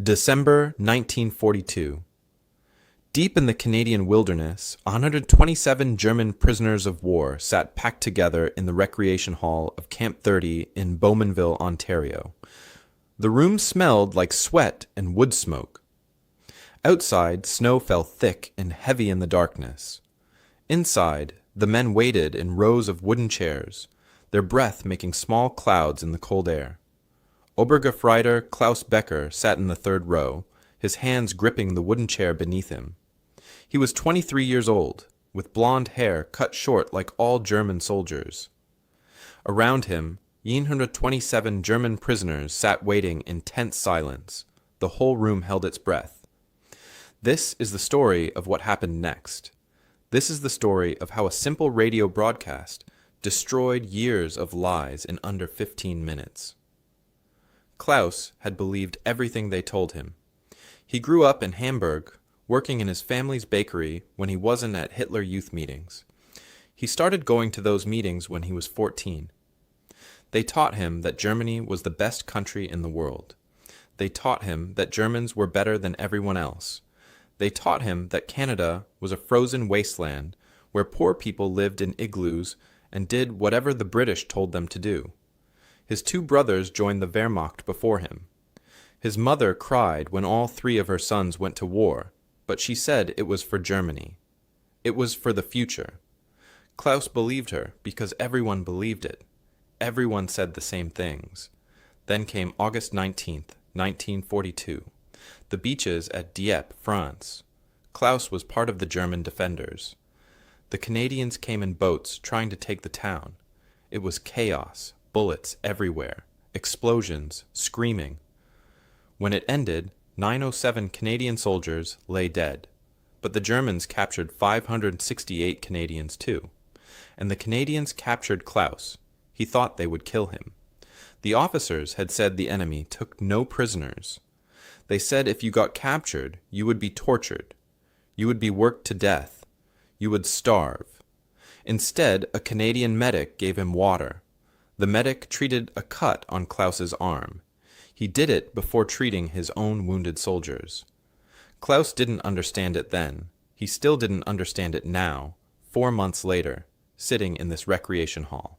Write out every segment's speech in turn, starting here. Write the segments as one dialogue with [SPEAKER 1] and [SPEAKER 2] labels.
[SPEAKER 1] December 1942. Deep in the Canadian wilderness, 127 German prisoners of war sat packed together in the recreation hall of Camp 30 in Bowmanville, Ontario. The room smelled like sweat and wood smoke. Outside, snow fell thick and heavy in the darkness. Inside, the men waited in rows of wooden chairs, their breath making small clouds in the cold air. Obergefreiter Klaus Becker sat in the third row, his hands gripping the wooden chair beneath him. He was 23 years old, with blonde hair cut short like all German soldiers. Around him, 127 German prisoners sat waiting in tense silence. The whole room held its breath. This is the story of what happened next. This is the story of how a simple radio broadcast destroyed years of lies in under 15 minutes. Klaus had believed everything they told him. He grew up in Hamburg, working in his family's bakery when he wasn't at Hitler Youth meetings. He started going to those meetings when he was 14. They taught him that Germany was the best country in the world. They taught him that Germans were better than everyone else. They taught him that Canada was a frozen wasteland where poor people lived in igloos and did whatever the British told them to do. His two brothers joined the Wehrmacht before him. His mother cried when all three of her sons went to war, but she said it was for Germany. It was for the future. Klaus believed her because everyone believed it. Everyone said the same things. Then came August 19th, 1942, the beaches at Dieppe, France. Klaus was part of the German defenders. The Canadians came in boats trying to take the town. It was chaos. Bullets everywhere, explosions, screaming. When it ended, 907 Canadian soldiers lay dead, but the Germans captured 568 Canadians too, and the Canadians captured Klaus. He thought they would kill him. The officers had said the enemy took no prisoners. They said if you got captured, you would be tortured. You would be worked to death. You would starve. Instead, a Canadian medic gave him water. The medic treated a cut on Klaus's arm. He did it before treating his own wounded soldiers. Klaus didn't understand it then. He still didn't understand it now, 4 months later, sitting in this recreation hall.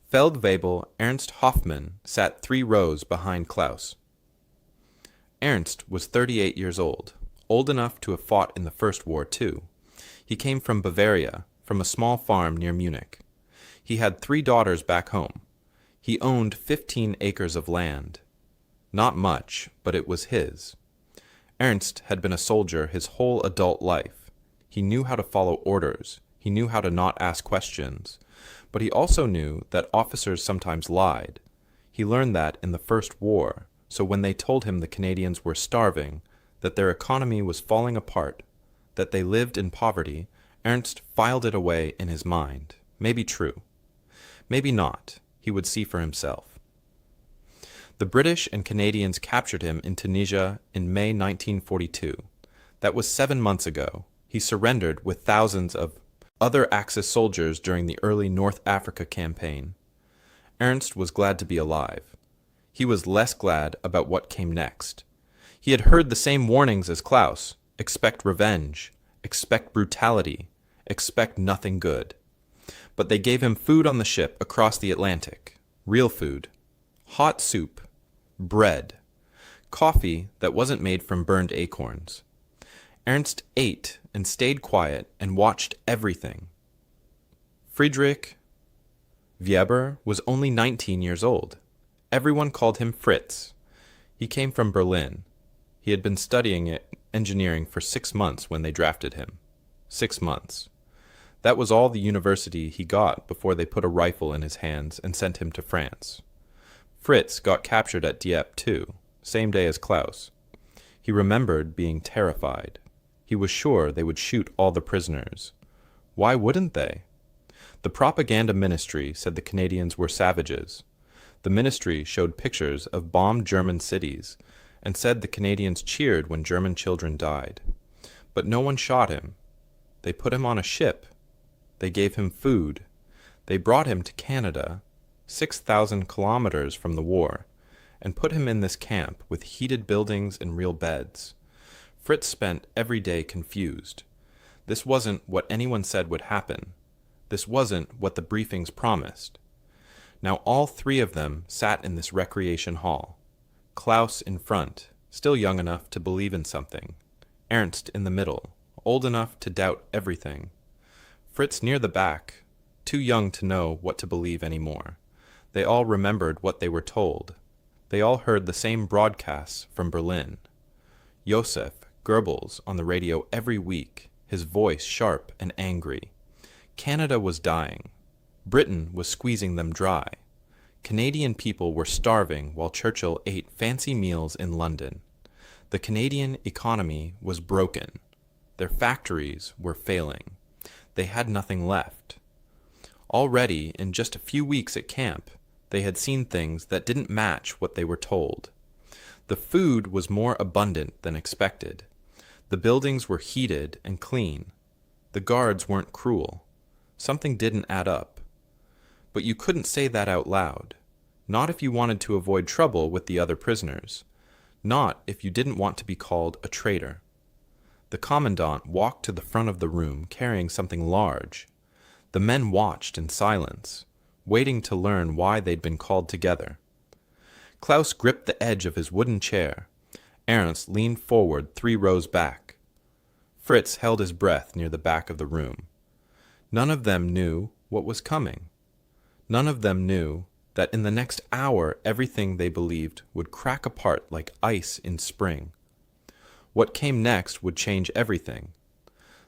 [SPEAKER 1] Feldwebel Ernst Hoffmann sat 3 rows behind Klaus. Ernst was 38 years old enough to have fought in the First War too. He came from Bavaria, from a small farm near Munich. He had 3 daughters back home. He owned 15 acres of land. Not much, but it was his. Ernst had been a soldier his whole adult life. He knew how to follow orders. He knew how to not ask questions. But he also knew that officers sometimes lied. He learned that in the First War, so when they told him the Canadians were starving, that their economy was falling apart, that they lived in poverty, Ernst filed it away in his mind. Maybe true. Maybe not. He would see for himself. The British and Canadians captured him in Tunisia in May 1942. That was 7 months ago. He surrendered with thousands of other Axis soldiers during the early North Africa campaign. Ernst was glad to be alive. He was less glad about what came next. He had heard the same warnings as Klaus. Expect revenge. Expect brutality. Expect nothing good. But they gave him food on the ship across the Atlantic. Real food. Hot soup. Bread. Coffee that wasn't made from burned acorns. Ernst ate and stayed quiet and watched everything. Friedrich Weber was only 19 years old. Everyone called him Fritz. He came from Berlin. He had been studying engineering for 6 months when they drafted him. 6 months. That was all the university he got before they put a rifle in his hands and sent him to France. Fritz got captured at Dieppe too, same day as Klaus. He remembered being terrified. He was sure they would shoot all the prisoners. Why wouldn't they? The propaganda ministry said the Canadians were savages. The ministry showed pictures of bombed German cities and said the Canadians cheered when German children died. But no one shot him. They put him on a ship. They gave him food. They brought him to Canada, 6,000 kilometers from the war, and put him in this camp with heated buildings and real beds. Fritz spent every day confused. This wasn't what anyone said would happen. This wasn't what the briefings promised. Now all three of them sat in this recreation hall. Klaus in front, still young enough to believe in something. Ernst in the middle, old enough to doubt everything. Fritz near the back, too young to know what to believe anymore. They all remembered what they were told. They all heard the same broadcasts from Berlin. Josef Goebbels on the radio every week, his voice sharp and angry. Canada was dying. Britain was squeezing them dry. Canadian people were starving while Churchill ate fancy meals in London. The Canadian economy was broken. Their factories were failing. They had nothing left. Already, in just a few weeks at camp, they had seen things that didn't match what they were told. The food was more abundant than expected. The buildings were heated and clean. The guards weren't cruel. Something didn't add up. But you couldn't say that out loud. Not if you wanted to avoid trouble with the other prisoners. Not if you didn't want to be called a traitor. The commandant walked to the front of the room carrying something large. The men watched in silence, waiting to learn why they'd been called together. Klaus gripped the edge of his wooden chair. Ernst leaned forward 3 rows back. Fritz held his breath near the back of the room. None of them knew what was coming. None of them knew that in the next hour everything they believed would crack apart like ice in spring. What came next would change everything.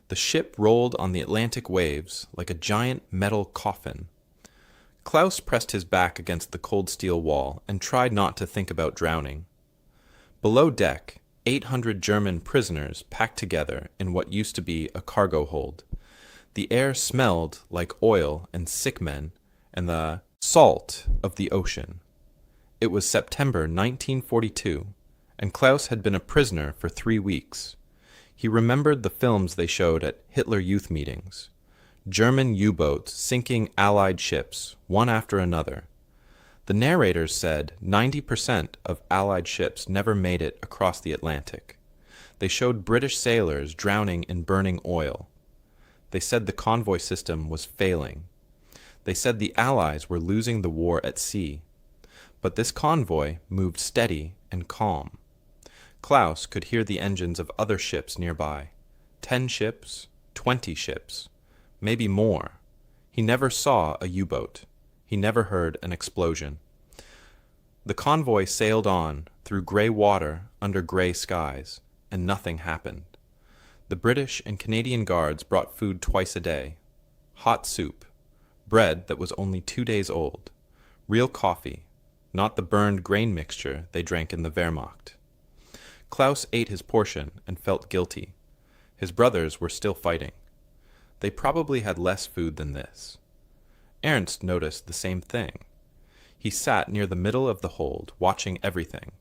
[SPEAKER 1] The ship rolled on the Atlantic waves like a giant metal coffin. Klaus pressed his back against the cold steel wall and tried not to think about drowning. Below deck, 800 German prisoners packed together in what used to be a cargo hold. The air smelled like oil and sick men and the salt of the ocean. It was September 1942, and Klaus had been a prisoner for 3 weeks. He remembered the films they showed at Hitler Youth meetings. German U-boats sinking Allied ships, one after another. The narrators said 90% of Allied ships never made it across the Atlantic. They showed British sailors drowning in burning oil. They said the convoy system was failing. They said the Allies were losing the war at sea. But this convoy moved steady and calm. Klaus could hear the engines of other ships nearby. 10 ships, 20 ships, maybe more. He never saw a U-boat. He never heard an explosion. The convoy sailed on through gray water under gray skies, and nothing happened. The British and Canadian guards brought food twice a day. Hot soup, bread that was only 2 days old, real coffee, not the burned grain mixture they drank in the Wehrmacht. Klaus ate his portion and felt guilty. His brothers were still fighting. They probably had less food than this. Ernst noticed the same thing. He sat near the middle of the hold, watching everything.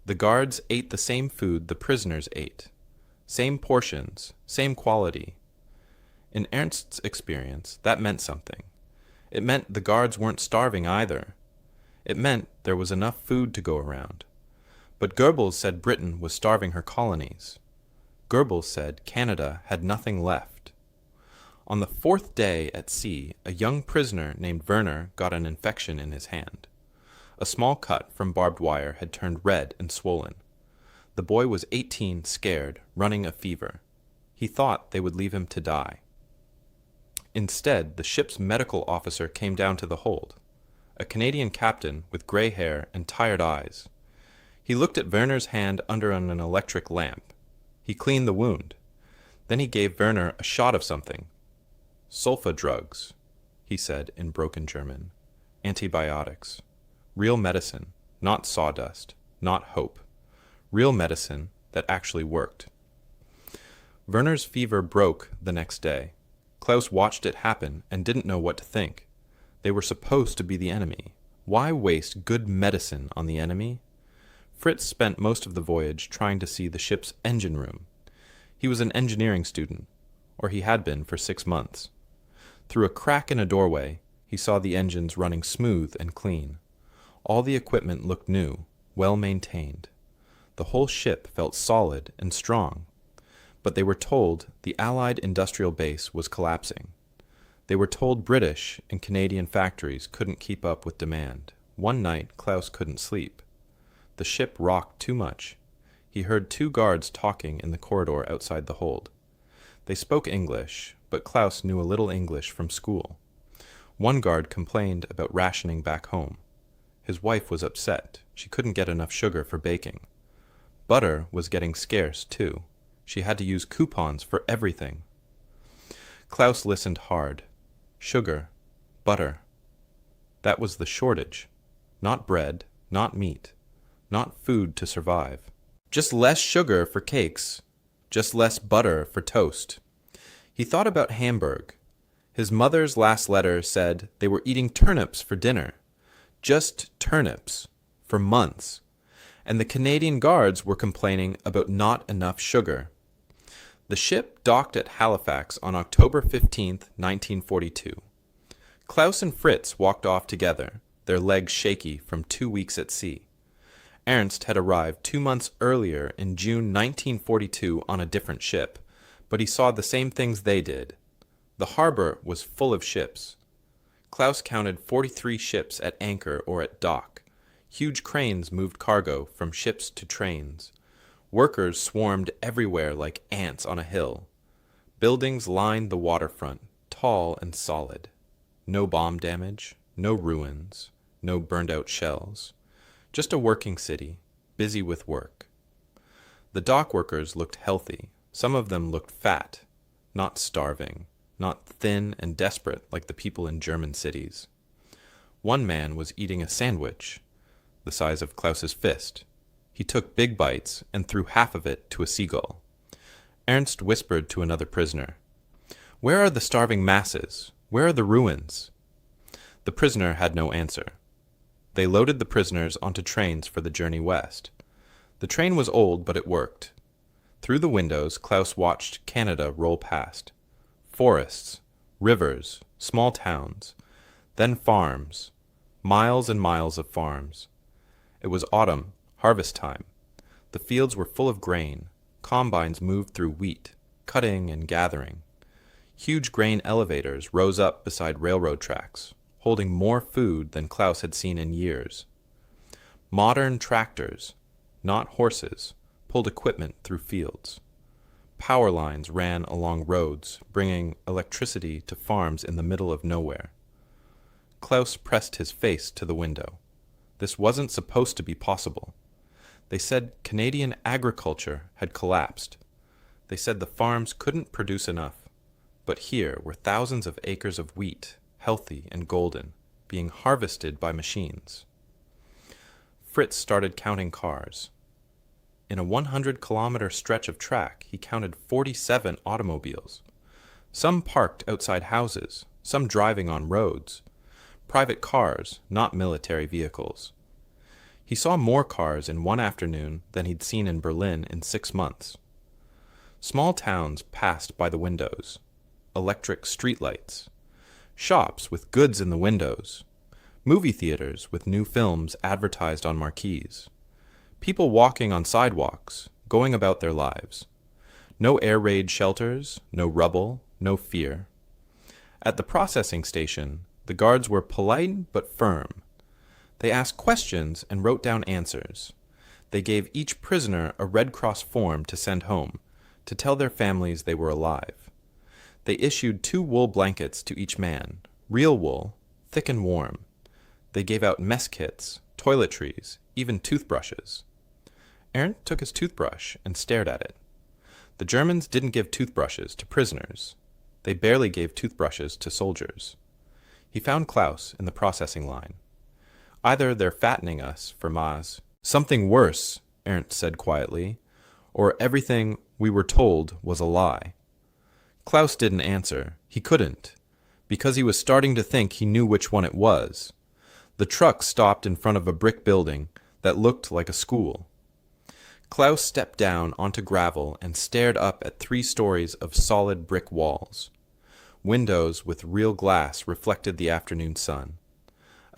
[SPEAKER 1] The guards ate the same food the prisoners ate. Same portions, same quality. In Ernst's experience, that meant something. It meant the guards weren't starving either. It meant there was enough food to go around. But Goebbels said Britain was starving her colonies. Goebbels said Canada had nothing left. On the 4th day at sea, a young prisoner named Werner got an infection in his hand. A small cut from barbed wire had turned red and swollen. The boy was 18, scared, running a fever. He thought they would leave him to die. Instead, the ship's medical officer came down to the hold, a Canadian captain with gray hair and tired eyes. He looked at Werner's hand under an electric lamp. He cleaned the wound. Then he gave Werner a shot of something. Sulfa drugs, he said in broken German. Antibiotics. Real medicine, not sawdust, not hope. Real medicine that actually worked. Werner's fever broke the next day. Klaus watched it happen and didn't know what to think. They were supposed to be the enemy. Why waste good medicine on the enemy? Fritz spent most of the voyage trying to see the ship's engine room. He was an engineering student, or he had been for 6 months. Through a crack in a doorway, he saw the engines running smooth and clean. All the equipment looked new, well maintained. The whole ship felt solid and strong. But they were told the Allied industrial base was collapsing. They were told British and Canadian factories couldn't keep up with demand. One night, Klaus couldn't sleep. The ship rocked too much. He heard two guards talking in the corridor outside the hold. They spoke English, but Klaus knew a little English from school. One guard complained about rationing back home. His wife was upset. She couldn't get enough sugar for baking. Butter was getting scarce, too. She had to use coupons for everything. Klaus listened hard. Sugar, butter. That was the shortage. Not bread, not meat, not food to survive. Just less sugar for cakes, just less butter for toast. He thought about Hamburg. His mother's last letter said they were eating turnips for dinner. Just turnips, for months. And the Canadian guards were complaining about not enough sugar. The ship docked at Halifax on October 15th, 1942. Klaus and Fritz walked off together, their legs shaky from 2 weeks at sea. Ernst had arrived 2 months earlier in June 1942 on a different ship, but he saw the same things they did. The harbor was full of ships. Klaus counted 43 ships at anchor or at dock. Huge cranes moved cargo from ships to trains. Workers swarmed everywhere like ants on a hill. Buildings lined the waterfront, tall and solid. No bomb damage, no ruins, no burned-out shells. Just a working city, busy with work. The dock workers looked healthy. Some of them looked fat, not starving, not thin and desperate like the people in German cities. One man was eating a sandwich, the size of Klaus's fist. He took big bites and threw half of it to a seagull. Ernst whispered to another prisoner, "Where are the starving masses? Where are the ruins?" The prisoner had no answer. They loaded the prisoners onto trains for the journey west. The train was old, but it worked. Through the windows, Klaus watched Canada roll past. Forests, rivers, small towns, then farms, miles and miles of farms. It was autumn, harvest time. The fields were full of grain. Combines moved through wheat, cutting and gathering. Huge grain elevators rose up beside railroad tracks, holding more food than Klaus had seen in years. Modern tractors, not horses, pulled equipment through fields. Power lines ran along roads, bringing electricity to farms in the middle of nowhere. Klaus pressed his face to the window. This wasn't supposed to be possible. They said Canadian agriculture had collapsed. They said the farms couldn't produce enough. But here were thousands of acres of wheat, healthy and golden, being harvested by machines. Fritz started counting cars. In a 100-kilometer stretch of track, he counted 47 automobiles. Some parked outside houses, some driving on roads. Private cars, not military vehicles. He saw more cars in one afternoon than he'd seen in Berlin in 6 months. Small towns passed by the windows. Electric streetlights. Shops with goods in the windows. Movie theaters with new films advertised on marquees. People walking on sidewalks, going about their lives. No air raid shelters, no rubble, no fear. At the processing station, the guards were polite but firm. They asked questions and wrote down answers. They gave each prisoner a Red Cross form to send home, to tell their families they were alive. They issued 2 wool blankets to each man, real wool, thick and warm. They gave out mess kits, toiletries, even toothbrushes. Ernst took his toothbrush and stared at it. The Germans didn't give toothbrushes to prisoners. They barely gave toothbrushes to soldiers. He found Klaus in the processing line. "Either they're fattening us for Maas." "Something worse," Ernst said quietly, "or everything we were told was a lie." Klaus didn't answer. He couldn't, because he was starting to think he knew which one it was. The truck stopped in front of a brick building that looked like a school. Klaus stepped down onto gravel and stared up at 3 stories of solid brick walls. Windows with real glass reflected the afternoon sun.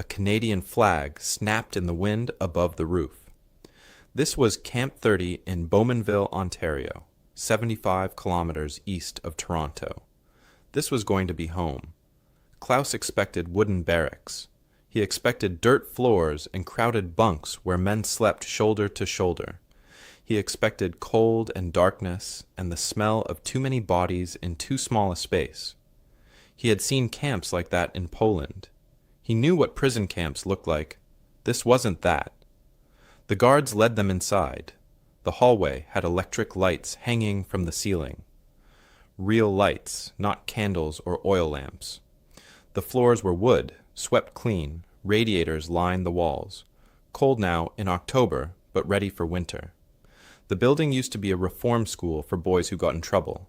[SPEAKER 1] A Canadian flag snapped in the wind above the roof. This was Camp 30 in Bowmanville, Ontario, 75 kilometers east of Toronto. This was going to be home. Klaus expected wooden barracks. He expected dirt floors and crowded bunks where men slept shoulder to shoulder. He expected cold and darkness and the smell of too many bodies in too small a space. He had seen camps like that in Poland. He knew what prison camps looked like. This wasn't that. The guards led them inside. The hallway had electric lights hanging from the ceiling. Real lights, not candles or oil lamps. The floors were wood, swept clean. Radiators lined the walls. Cold now in October, but ready for winter. The building used to be a reform school for boys who got in trouble.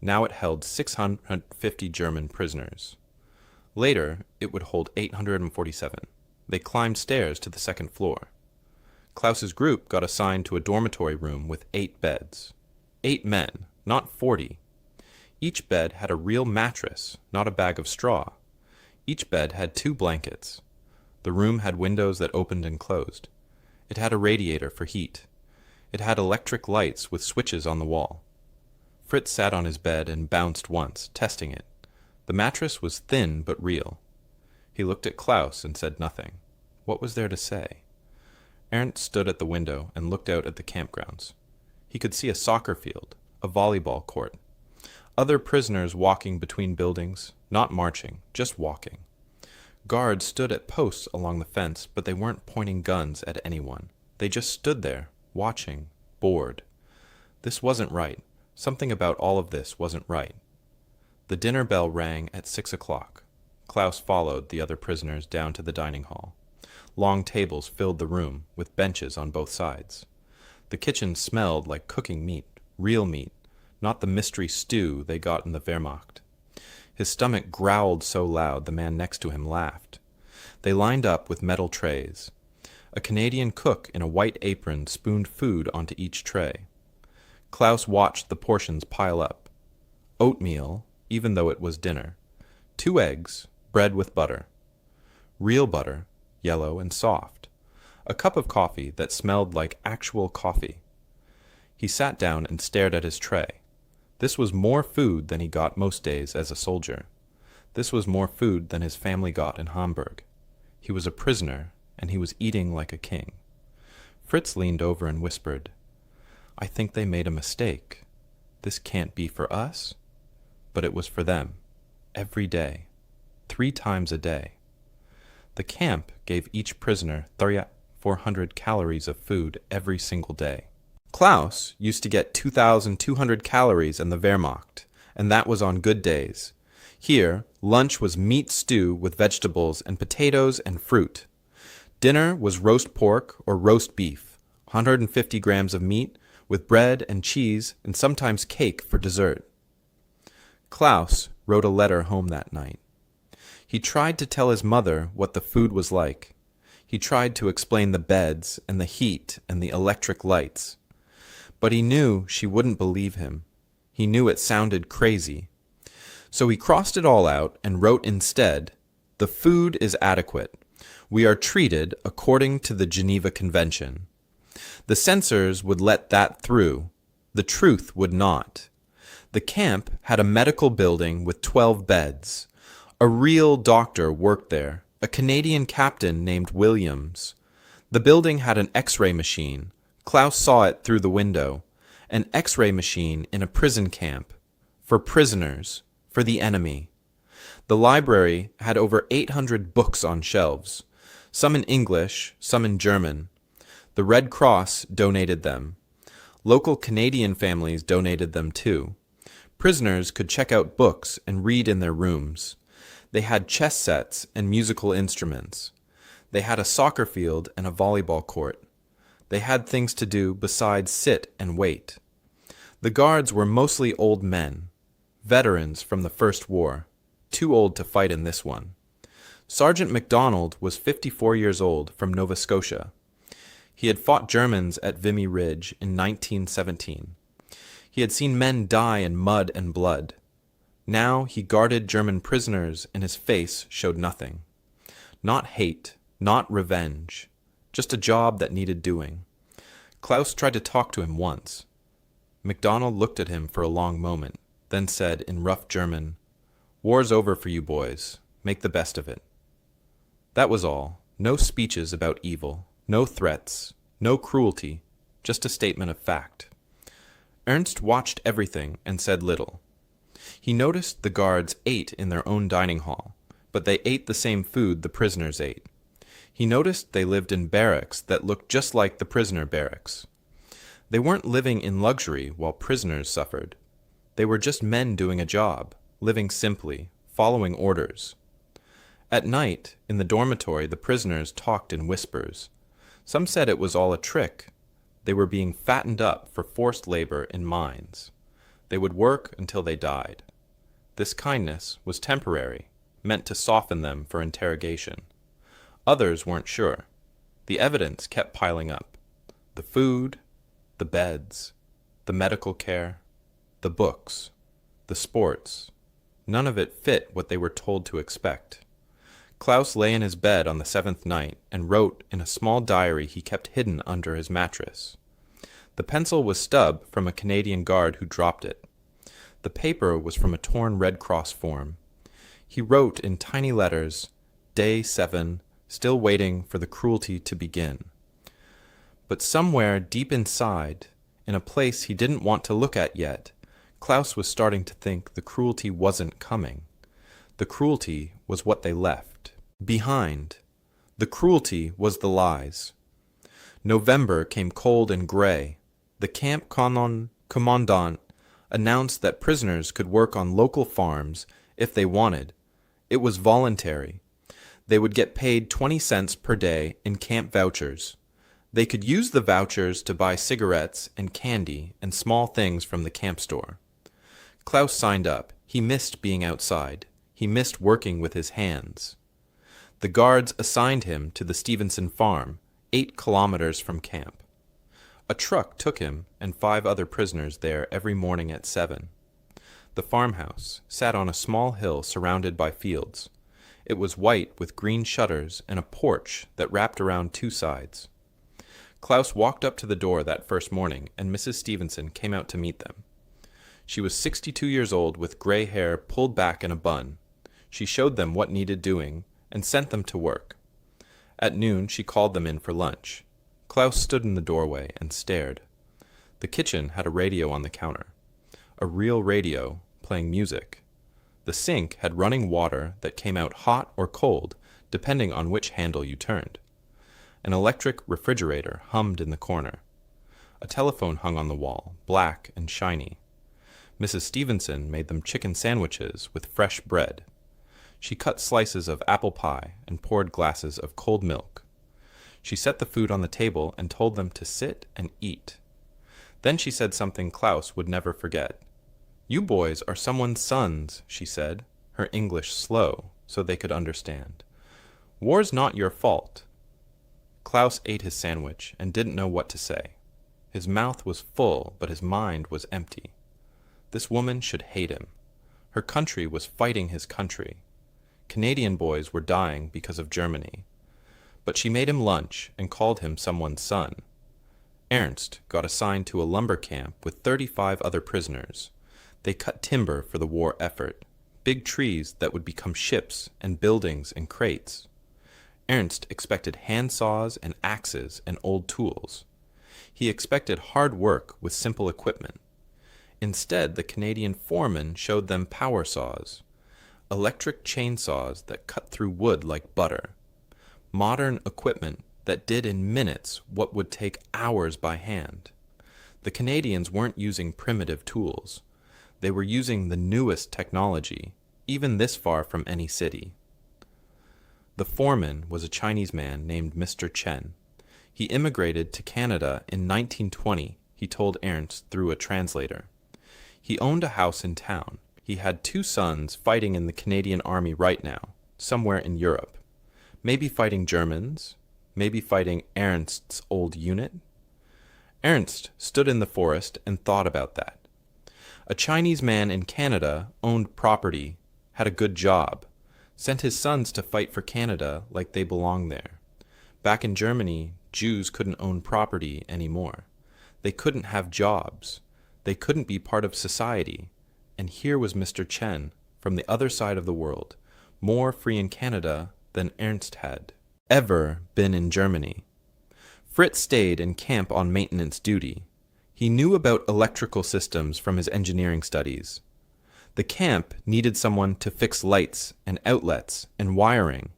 [SPEAKER 1] Now it held 650 German prisoners. Later, it would hold 847. They climbed stairs to the second floor. Klaus's group got assigned to a dormitory room with 8 beds. 8 men, not 40. Each bed had a real mattress, not a bag of straw. Each bed had 2 blankets. The room had windows that opened and closed. It had a radiator for heat. It had electric lights with switches on the wall. Fritz sat on his bed and bounced once, testing it. The mattress was thin but real. He looked at Klaus and said nothing. What was there to say? Ernst stood at the window and looked out at the campgrounds. He could see a soccer field, a volleyball court. Other prisoners walking between buildings, not marching, just walking. Guards stood at posts along the fence, but they weren't pointing guns at anyone. They just stood there, watching, bored. This wasn't right. Something about all of this wasn't right. The dinner bell rang at 6 o'clock. Klaus followed the other prisoners down to the dining hall. Long tables filled the room, with benches on both sides. The kitchen smelled like cooking meat, real meat, not the mystery stew they got in the Wehrmacht. His stomach growled so loud the man next to him laughed. They lined up with metal trays. A Canadian cook in a white apron spooned food onto each tray. Klaus watched the portions pile up. Oatmeal, even though it was dinner. 2 eggs, bread with butter. Real butter, yellow and soft. A cup of coffee that smelled like actual coffee. He sat down and stared at his tray. This was more food than he got most days as a soldier. This was more food than his family got in Hamburg. He was a prisoner, and he was eating like a king. Fritz leaned over and whispered, "I think they made a mistake. This can't be for us." But it was for them. Every day. 3 times a day. The camp gave each prisoner 400 calories of food every single day. Klaus used to get 2,200 calories in the Wehrmacht, and that was on good days. Here, lunch was meat stew with vegetables and potatoes and fruit. Dinner was roast pork or roast beef, 150 grams of meat, with bread and cheese and sometimes cake for dessert. Klaus wrote a letter home that night. He tried to tell his mother what the food was like. He tried to explain the beds and the heat and the electric lights. But he knew she wouldn't believe him. He knew it sounded crazy. So he crossed it all out and wrote instead, "The food is adequate. We are treated according to the Geneva Convention." The censors would let that through. The truth would not. The camp had a medical building with 12 beds. A real doctor worked there, a Canadian captain named Williams. The building had an X-ray machine. Klaus saw it through the window. An X-ray machine in a prison camp. For prisoners. For the enemy. The library had over 800 books on shelves. Some in English, some in German. The Red Cross donated them. Local Canadian families donated them too. Prisoners could check out books and read in their rooms. They had chess sets and musical instruments. They had a soccer field and a volleyball court. They had things to do besides sit and wait. The guards were mostly old men, veterans from the First War, too old to fight in this one. Sergeant MacDonald was 54 years old from Nova Scotia. He had fought Germans at Vimy Ridge in 1917. He had seen men die in mud and blood. Now he guarded German prisoners and his face showed nothing. Not hate, not revenge, just a job that needed doing. Klaus tried to talk to him once. MacDonald looked at him for a long moment, then said in rough German, "War's over for you boys. Make the best of it." That was all. No speeches about evil, no threats, no cruelty, just a statement of fact. Ernst watched everything and said little. He noticed the guards ate in their own dining hall, but they ate the same food the prisoners ate. He noticed they lived in barracks that looked just like the prisoner barracks. They weren't living in luxury while prisoners suffered. They were just men doing a job, living simply, following orders. At night, in the dormitory, the prisoners talked in whispers. Some said it was all a trick. They were being fattened up for forced labor in mines. They would work until they died. This kindness was temporary, meant to soften them for interrogation. Others weren't sure. The evidence kept piling up. The food, the beds, the medical care, the books, the sports. None of it fit what they were told to expect. Klaus lay in his bed on the 7th night and wrote in a small diary he kept hidden under his mattress. The pencil was stub from a Canadian guard who dropped it. The paper was from a torn Red Cross form. He wrote in tiny letters, "Day 7, still waiting for the cruelty to begin." But somewhere deep inside, in a place he didn't want to look at yet, Klaus was starting to think the cruelty wasn't coming. The cruelty was what they left behind. The cruelty was the lies. November came cold and gray. The camp commandant announced that prisoners could work on local farms if they wanted. It was voluntary. They would get paid 20 cents per day in camp vouchers. They could use the vouchers to buy cigarettes and candy and small things from the camp store. Klaus signed up. He missed being outside. He missed working with his hands. The guards assigned him to the Stevenson farm, 8 kilometers from camp. A truck took him and 5 other prisoners there every morning at 7. The farmhouse sat on a small hill surrounded by fields. It was white with green shutters and a porch that wrapped around 2 sides. Klaus walked up to the door that first morning, and Mrs. Stevenson came out to meet them. She was 62 years old with gray hair pulled back in a bun. She showed them what needed doing and sent them to work. At noon, she called them in for lunch. Klaus stood in the doorway and stared. The kitchen had a radio on the counter. A real radio playing music. The sink had running water that came out hot or cold, depending on which handle you turned. An electric refrigerator hummed in the corner. A telephone hung on the wall, black and shiny. Mrs. Stevenson made them chicken sandwiches with fresh bread. She cut slices of apple pie and poured glasses of cold milk. She set the food on the table and told them to sit and eat. Then she said something Klaus would never forget. "You boys are someone's sons," she said, her English slow so they could understand. "War's not your fault." Klaus ate his sandwich and didn't know what to say. His mouth was full, but his mind was empty. This woman should hate him. Her country was fighting his country. Canadian boys were dying because of Germany. But she made him lunch and called him someone's son. Ernst got assigned to a lumber camp with 35 other prisoners. They cut timber for the war effort, big trees that would become ships and buildings and crates. Ernst expected hand saws and axes and old tools. He expected hard work with simple equipment. Instead, the Canadian foreman showed them power saws, electric chainsaws that cut through wood like butter, modern equipment that did in minutes what would take hours by hand. The Canadians weren't using primitive tools. They were using the newest technology, even this far from any city. The foreman was a Chinese man named Mr. Chen. He immigrated to Canada in 1920, he told Ernst through a translator. He owned a house in town. He had 2 sons fighting in the Canadian Army right now, somewhere in Europe. Maybe fighting Germans, maybe fighting Ernst's old unit. Ernst stood in the forest and thought about that. A Chinese man in Canada owned property, had a good job. sent his sons to fight for Canada like they belonged there. Back in Germany, Jews couldn't own property anymore. They couldn't have jobs. They couldn't be part of society. And here was Mr. Chen, from the other side of the world, more free in Canada than Ernst had ever been in Germany. Fritz stayed in camp on maintenance duty. He knew about electrical systems from his engineering studies. The camp needed someone to fix lights and outlets and wiring.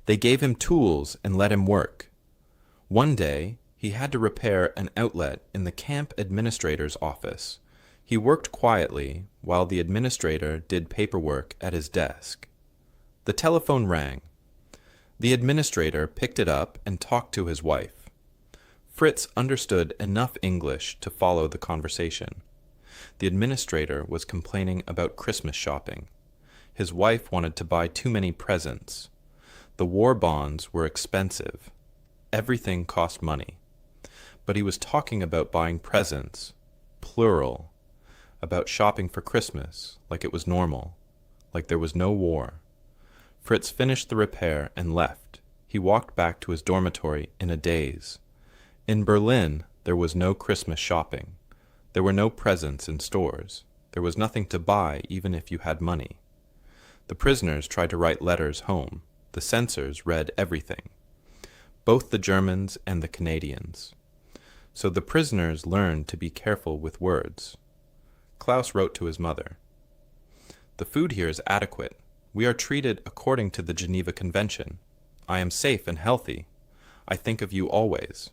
[SPEAKER 1] They gave him tools and let him work. One day, he had to repair an outlet in the camp administrator's office. He worked quietly while the administrator did paperwork at his desk. The telephone rang. The administrator picked it up and talked to his wife. Fritz understood enough English to follow the conversation. The administrator was complaining about Christmas shopping. His wife wanted to buy too many presents. The war bonds were expensive. Everything cost money. But he was talking about buying presents, plural, about shopping for Christmas like it was normal, like there was no war. Fritz finished the repair and left. He walked back to his dormitory in a daze. In Berlin, there was no Christmas shopping. There were no presents in stores. There was nothing to buy even if you had money. The prisoners tried to write letters home. The censors read everything, both the Germans and the Canadians. So the prisoners learned to be careful with words. Klaus wrote to his mother, "The food here is adequate. We are treated according to the Geneva Convention. I am safe and healthy. I think of you always."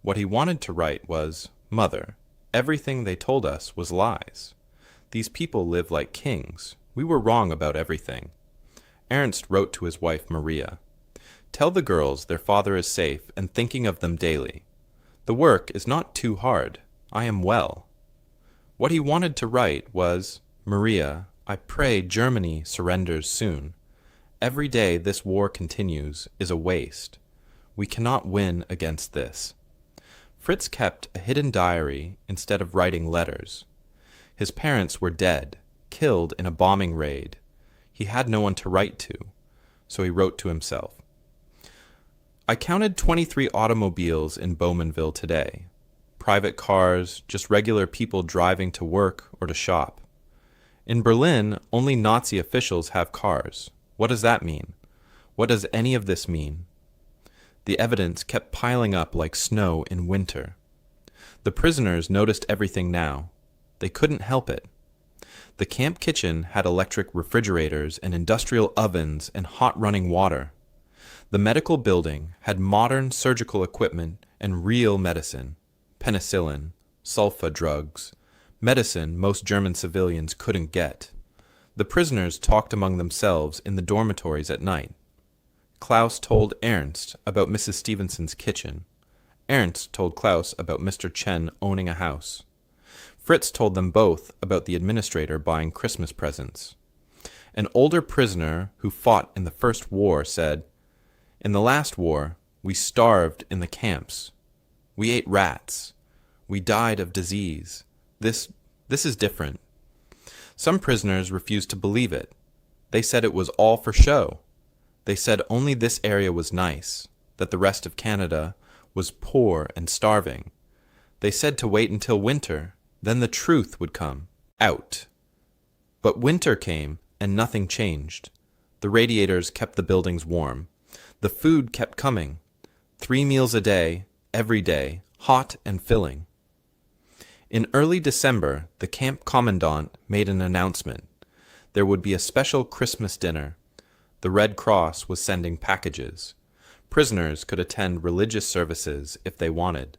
[SPEAKER 1] What he wanted to write was, "Mother, everything they told us was lies. These people live like kings. We were wrong about everything." Ernst wrote to his wife Maria, "Tell the girls their father is safe and thinking of them daily. The work is not too hard. I am well." What he wanted to write was, "Maria, I pray Germany surrenders soon. Every day this war continues is a waste. We cannot win against this." Fritz kept a hidden diary instead of writing letters. His parents were dead, killed in a bombing raid. He had no one to write to, so he wrote to himself. "I counted 23 automobiles in Bowmanville today. Private cars, just regular people driving to work or to shop. In Berlin, only Nazi officials have cars. What does that mean? What does any of this mean?" The evidence kept piling up like snow in winter. The prisoners noticed everything now. They couldn't help it. The camp kitchen had electric refrigerators and industrial ovens and hot running water. The medical building had modern surgical equipment and real medicine, penicillin, sulfa drugs, medicine most German civilians couldn't get. The prisoners talked among themselves in the dormitories at night. Klaus told Ernst about Mrs. Stevenson's kitchen. Ernst told Klaus about Mr. Chen owning a house. Fritz told them both about the administrator buying Christmas presents. An older prisoner who fought in the First War said, "In the last war, we starved in the camps. We ate rats. We died of disease. This is different." Some prisoners refused to believe it. They said it was all for show. They said only this area was nice, that the rest of Canada was poor and starving. They said to wait until winter, then the truth would come out. But winter came and nothing changed. The radiators kept the buildings warm. The food kept coming. 3 meals a day, every day, hot and filling. In early December, the camp commandant made an announcement. There would be a special Christmas dinner. The Red Cross was sending packages. Prisoners could attend religious services if they wanted.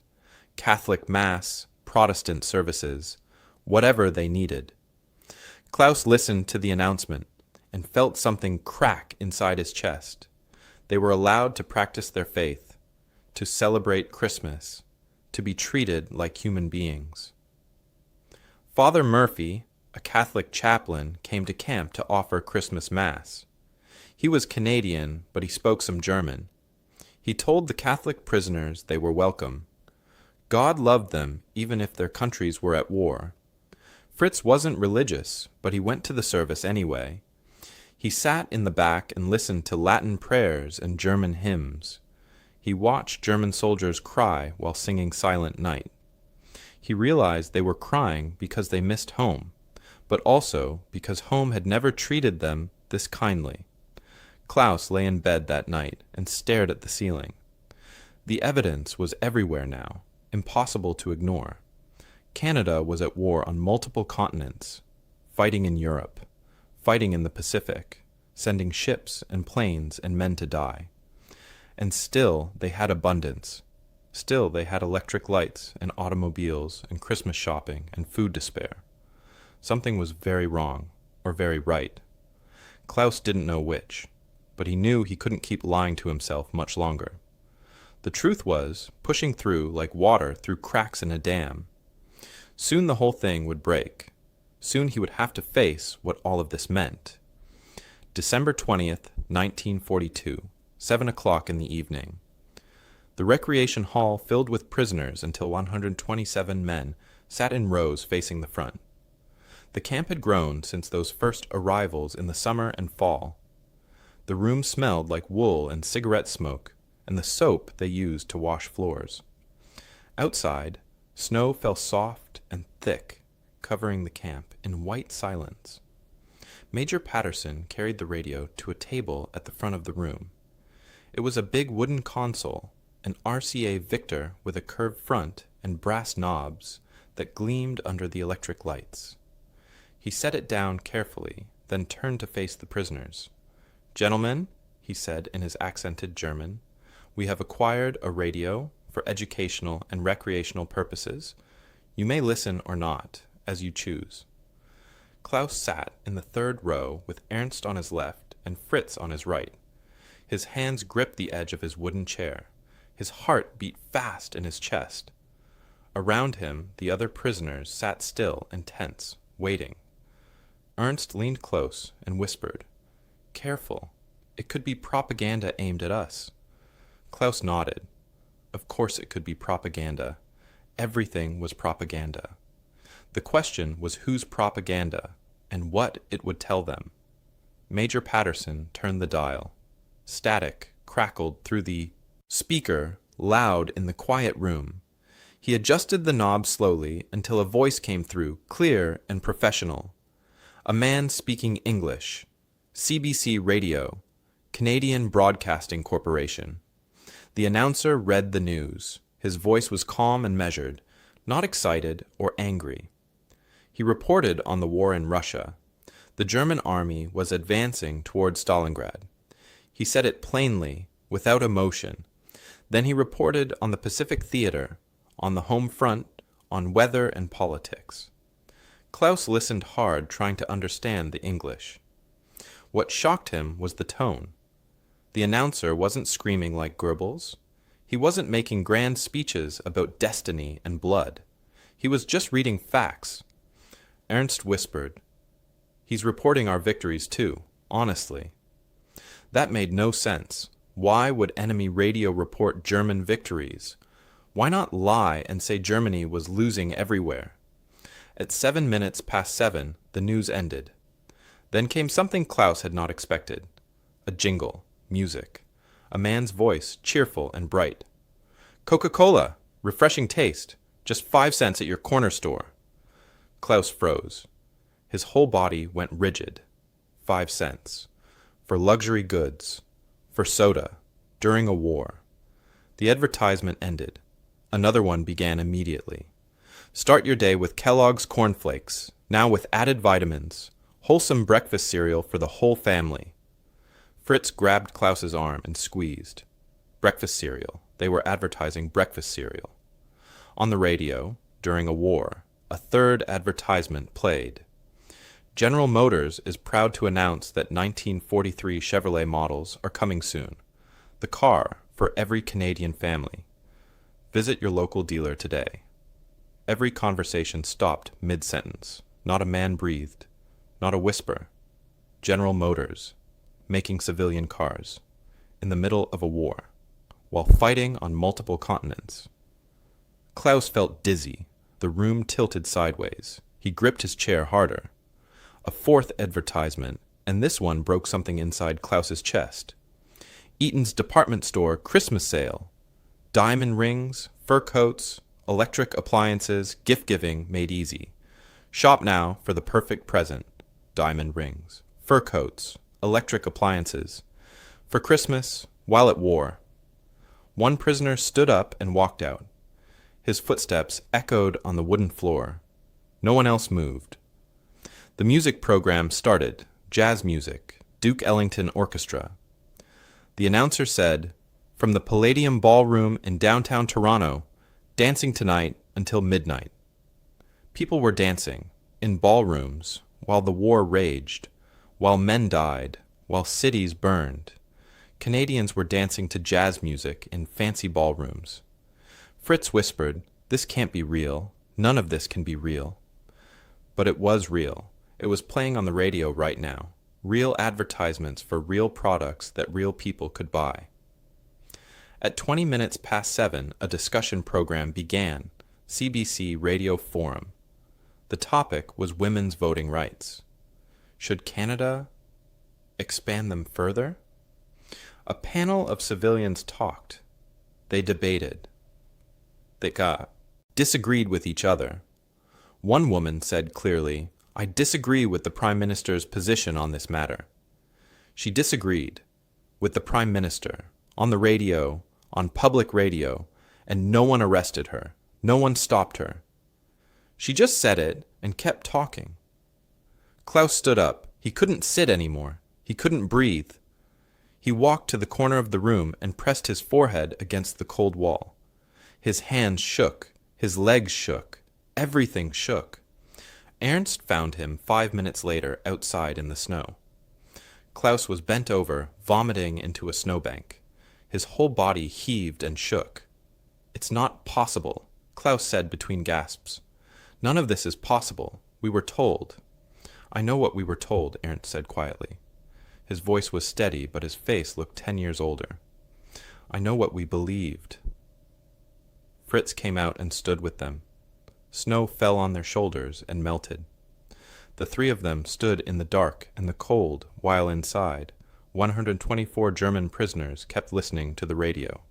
[SPEAKER 1] Catholic Mass, Protestant services, whatever they needed. Klaus listened to the announcement and felt something crack inside his chest. They were allowed to practice their faith, to celebrate Christmas, to be treated like human beings. Father Murphy, a Catholic chaplain, came to camp to offer Christmas Mass. He was Canadian, but he spoke some German. He told the Catholic prisoners they were welcome. God loved them even if their countries were at war. Fritz wasn't religious, but he went to the service anyway. He sat in the back and listened to Latin prayers and German hymns. He watched German soldiers cry while singing Silent Night. He realized they were crying because they missed home, but also because home had never treated them this kindly. Klaus lay in bed that night and stared at the ceiling. The evidence was everywhere now, impossible to ignore. Canada was at war on multiple continents, fighting in Europe, fighting in the Pacific, sending ships and planes and men to die. And still they had abundance. Still they had electric lights and automobiles and Christmas shopping and food to spare. Something was very wrong, or very right. Klaus didn't know which, but he knew he couldn't keep lying to himself much longer. The truth was pushing through like water through cracks in a dam. Soon the whole thing would break. Soon he would have to face what all of this meant. December 20th, 1942, 7 o'clock in the evening. The recreation hall filled with prisoners until 127 men sat in rows facing the front. The camp had grown since those first arrivals in the summer and fall. The room smelled like wool and cigarette smoke, and the soap they used to wash floors. Outside, snow fell soft and thick, covering the camp in white silence. Major Patterson carried the radio to a table at the front of the room. It was a big wooden console, an RCA Victor with a curved front and brass knobs that gleamed under the electric lights. He set it down carefully, then turned to face the prisoners. "Gentlemen," he said in his accented German, "we have acquired a radio for educational and recreational purposes. You may listen or not, as you choose." Klaus sat in the third row with Ernst on his left and Fritz on his right. His hands gripped the edge of his wooden chair. His heart beat fast in his chest. Around him, the other prisoners sat still and tense, waiting. Ernst leaned close and whispered, "Careful, it could be propaganda aimed at us." Klaus nodded. Of course it could be propaganda. Everything was propaganda. The question was whose propaganda, and what it would tell them. Major Patterson turned the dial. Static crackled through the speaker, loud in the quiet room. He adjusted the knob slowly until a voice came through, clear and professional. A man speaking English. CBC Radio, Canadian Broadcasting Corporation. The announcer read the news. His voice was calm and measured, not excited or angry. He reported on the war in Russia. The German army was advancing toward Stalingrad. He said it plainly, without emotion. Then he reported on the Pacific Theater, on the home front, on weather and politics. Klaus listened hard, trying to understand the English. What shocked him was the tone. The announcer wasn't screaming like Goebbels. He wasn't making grand speeches about destiny and blood. He was just reading facts. Ernst whispered, "He's reporting our victories too, honestly." That made no sense. Why would enemy radio report German victories? Why not lie and say Germany was losing everywhere? At 7 minutes past 7, the news ended. Then came something Klaus had not expected. A jingle, music, a man's voice, cheerful and bright. "Coca-Cola, refreshing taste, just 5 cents at your corner store." Klaus froze. His whole body went rigid. 5 cents. For luxury goods. For soda. During a war. The advertisement ended. Another one began immediately. "Start your day with Kellogg's Corn Flakes, now with added vitamins. Wholesome breakfast cereal for the whole family." Fritz grabbed Klaus's arm and squeezed. Breakfast cereal. They were advertising breakfast cereal. On the radio, during a war, a third advertisement played. General Motors is proud to announce that 1943 Chevrolet models are coming soon. The car for every Canadian family. Visit your local dealer today. Every conversation stopped mid-sentence. Not a man breathed. Not a whisper. General Motors, making civilian cars, in the middle of a war, while fighting on multiple continents. Klaus felt dizzy. The room tilted sideways. He gripped his chair harder. A fourth advertisement, and this one broke something inside Klaus's chest. Eaton's department store Christmas sale. Diamond rings, fur coats, electric appliances, gift-giving made easy. Shop now for the perfect present. Diamond rings, fur coats, electric appliances. For Christmas, while at war. One prisoner stood up and walked out. His footsteps echoed on the wooden floor. No one else moved. The music program started, jazz music, Duke Ellington Orchestra. The announcer said, "From the Palladium Ballroom in downtown Toronto, dancing tonight until midnight." People were dancing, in ballrooms, while the war raged, while men died, while cities burned. Canadians were dancing to jazz music in fancy ballrooms. Fritz whispered, "This can't be real. None of this can be real." But it was real. It was playing on the radio right now. Real advertisements for real products that real people could buy. At 20 minutes past 7, a discussion program began, CBC Radio Forum. The topic was women's voting rights. Should Canada expand them further? A panel of civilians talked. They debated. They disagreed with each other. One woman said clearly, "I disagree with the Prime Minister's position on this matter." She disagreed with the Prime Minister, on the radio, on public radio, and no one arrested her. No one stopped her. She just said it and kept talking. Klaus stood up. He couldn't sit anymore. He couldn't breathe. He walked to the corner of the room and pressed his forehead against the cold wall. His hands shook. His legs shook. Everything shook. Ernst found him 5 minutes later outside in the snow. Klaus was bent over, vomiting into a snowbank. His whole body heaved and shook. "It's not possible," Klaus said between gasps. "None of this is possible. We were told." "I know what we were told," Ernst said quietly. His voice was steady, but his face looked 10 years older. "I know what we believed." Fritz came out and stood with them. Snow fell on their shoulders and melted. The three of them stood in the dark and the cold, while inside, 124 German prisoners kept listening to the radio.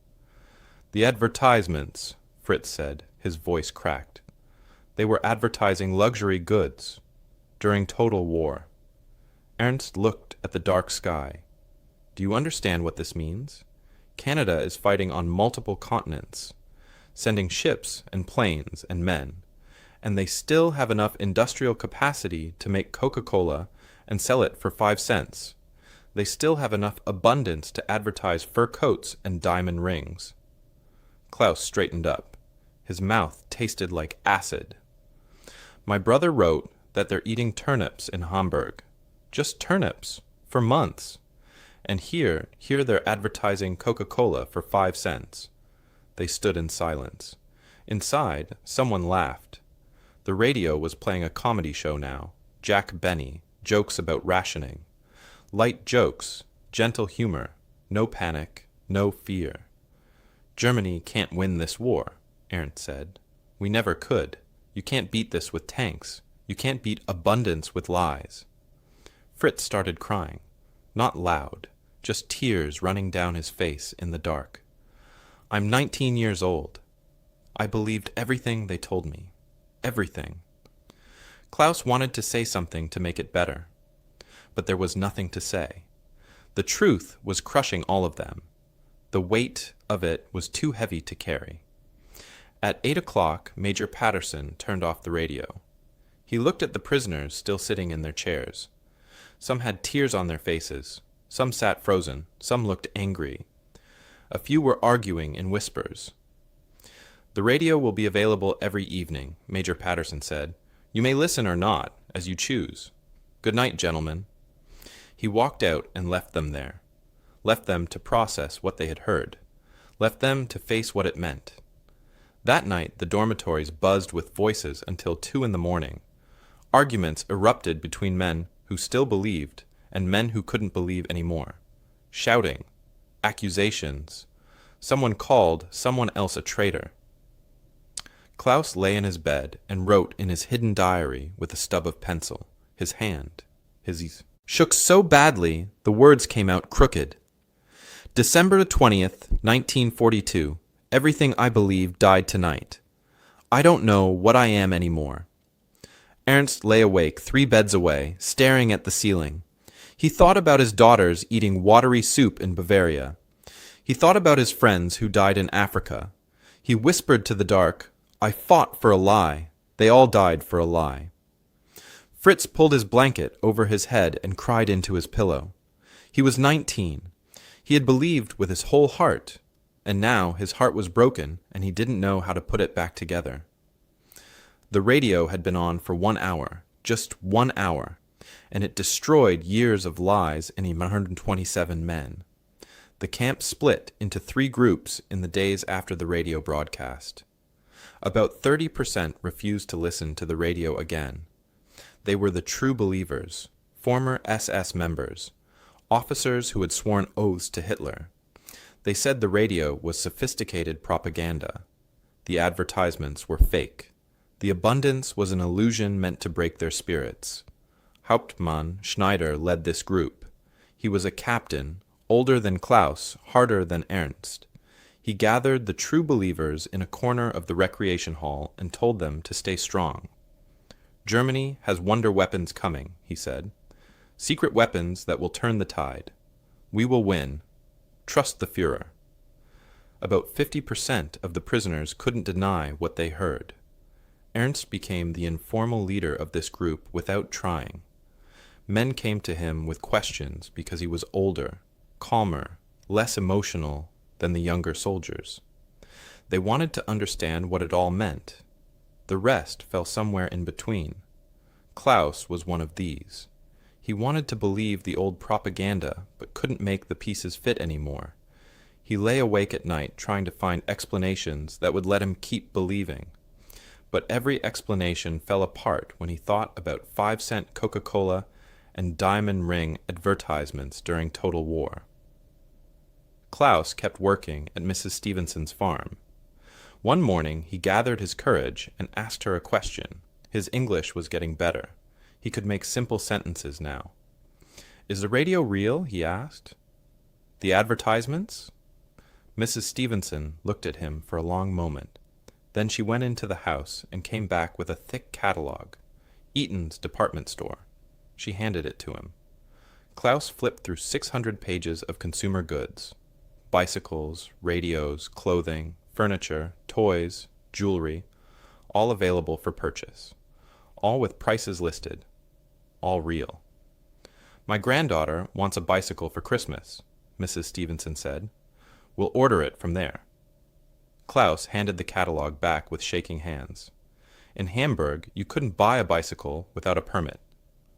[SPEAKER 1] "The advertisements," Fritz said, his voice cracked. "They were advertising luxury goods during total war." Ernst looked at the dark sky. "Do you understand what this means? Canada is fighting on multiple continents, sending ships and planes and men, and they still have enough industrial capacity to make Coca-Cola and sell it for 5 cents. They still have enough abundance to advertise fur coats and diamond rings." Klaus straightened up. His mouth tasted like acid. "My brother wrote that they're eating turnips in Hamburg. Just turnips, for months. And here they're advertising Coca-Cola for 5 cents. They stood in silence. Inside, someone laughed. The radio was playing a comedy show now. Jack Benny, jokes about rationing. Light jokes, gentle humor, no panic, no fear. "Germany can't win this war," Ernst said. "We never could. You can't beat this with tanks. You can't beat abundance with lies." Fritz started crying. Not loud, just tears running down his face in the dark. "I'm 19 years old. I believed everything they told me. Everything." Klaus wanted to say something to make it better, but there was nothing to say. The truth was crushing all of them. The weight of it was too heavy to carry. At 8 o'clock, Major Patterson turned off the radio. He looked at the prisoners still sitting in their chairs. Some had tears on their faces. Some sat frozen. Some looked angry. A few were arguing in whispers. "The radio will be available every evening," Major Patterson said. "You may listen or not, as you choose. Good night, gentlemen." He walked out and left them there. Left them to process what they had heard. Left them to face what it meant. That night the dormitories buzzed with voices until 2 in the morning. Arguments erupted between men who still believed and men who couldn't believe anymore. Shouting, accusations. Someone called someone else a traitor. Klaus lay in his bed and wrote in his hidden diary with a stub of pencil, his hand, his shook so badly the words came out crooked. December 20th, 1942. Everything I believe died tonight. I don't know what I am anymore. Ernst lay awake 3 beds away, staring at the ceiling. He thought about his daughters eating watery soup in Bavaria. He thought about his friends who died in Africa. He whispered to the dark, I fought for a lie. They all died for a lie. Fritz pulled his blanket over his head and cried into his pillow. He was 19. He had believed with his whole heart, and now his heart was broken and he didn't know how to put it back together. The radio had been on for 1 hour, just 1 hour, and it destroyed years of lies in 127 men. The camp split into 3 groups in the days after the radio broadcast. About 30% refused to listen to the radio again. They were the true believers, former SS members, officers who had sworn oaths to Hitler. They said the radio was sophisticated propaganda. The advertisements were fake. The abundance was an illusion meant to break their spirits. Hauptmann Schneider led this group. He was a captain, older than Klaus, harder than Ernst. He gathered the true believers in a corner of the recreation hall and told them to stay strong. Germany has wonder weapons coming, he said. Secret weapons that will turn the tide. We will win. Trust the Führer. About 50% of the prisoners couldn't deny what they heard. Ernst became the informal leader of this group without trying. Men came to him with questions because he was older, calmer, less emotional than the younger soldiers. They wanted to understand what it all meant. The rest fell somewhere in between. Klaus was one of these. He wanted to believe the old propaganda, but couldn't make the pieces fit anymore. He lay awake at night trying to find explanations that would let him keep believing. But every explanation fell apart when he thought about 5-cent Coca-Cola and diamond ring advertisements during Total War. Klaus kept working at Mrs. Stevenson's farm. One morning he gathered his courage and asked her a question. His English was getting better. He could make simple sentences now. Is the radio real? He asked. The advertisements? Mrs. Stevenson looked at him for a long moment. Then she went into the house and came back with a thick catalogue. Eaton's department store. She handed it to him. Klaus flipped through 600 pages of consumer goods. Bicycles, radios, clothing, furniture, toys, jewelry, all available for purchase. All with prices listed. All real. My granddaughter wants a bicycle for Christmas, Mrs. Stevenson said. We'll order it from there. Klaus handed the catalogue back with shaking hands. In Hamburg, you couldn't buy a bicycle without a permit.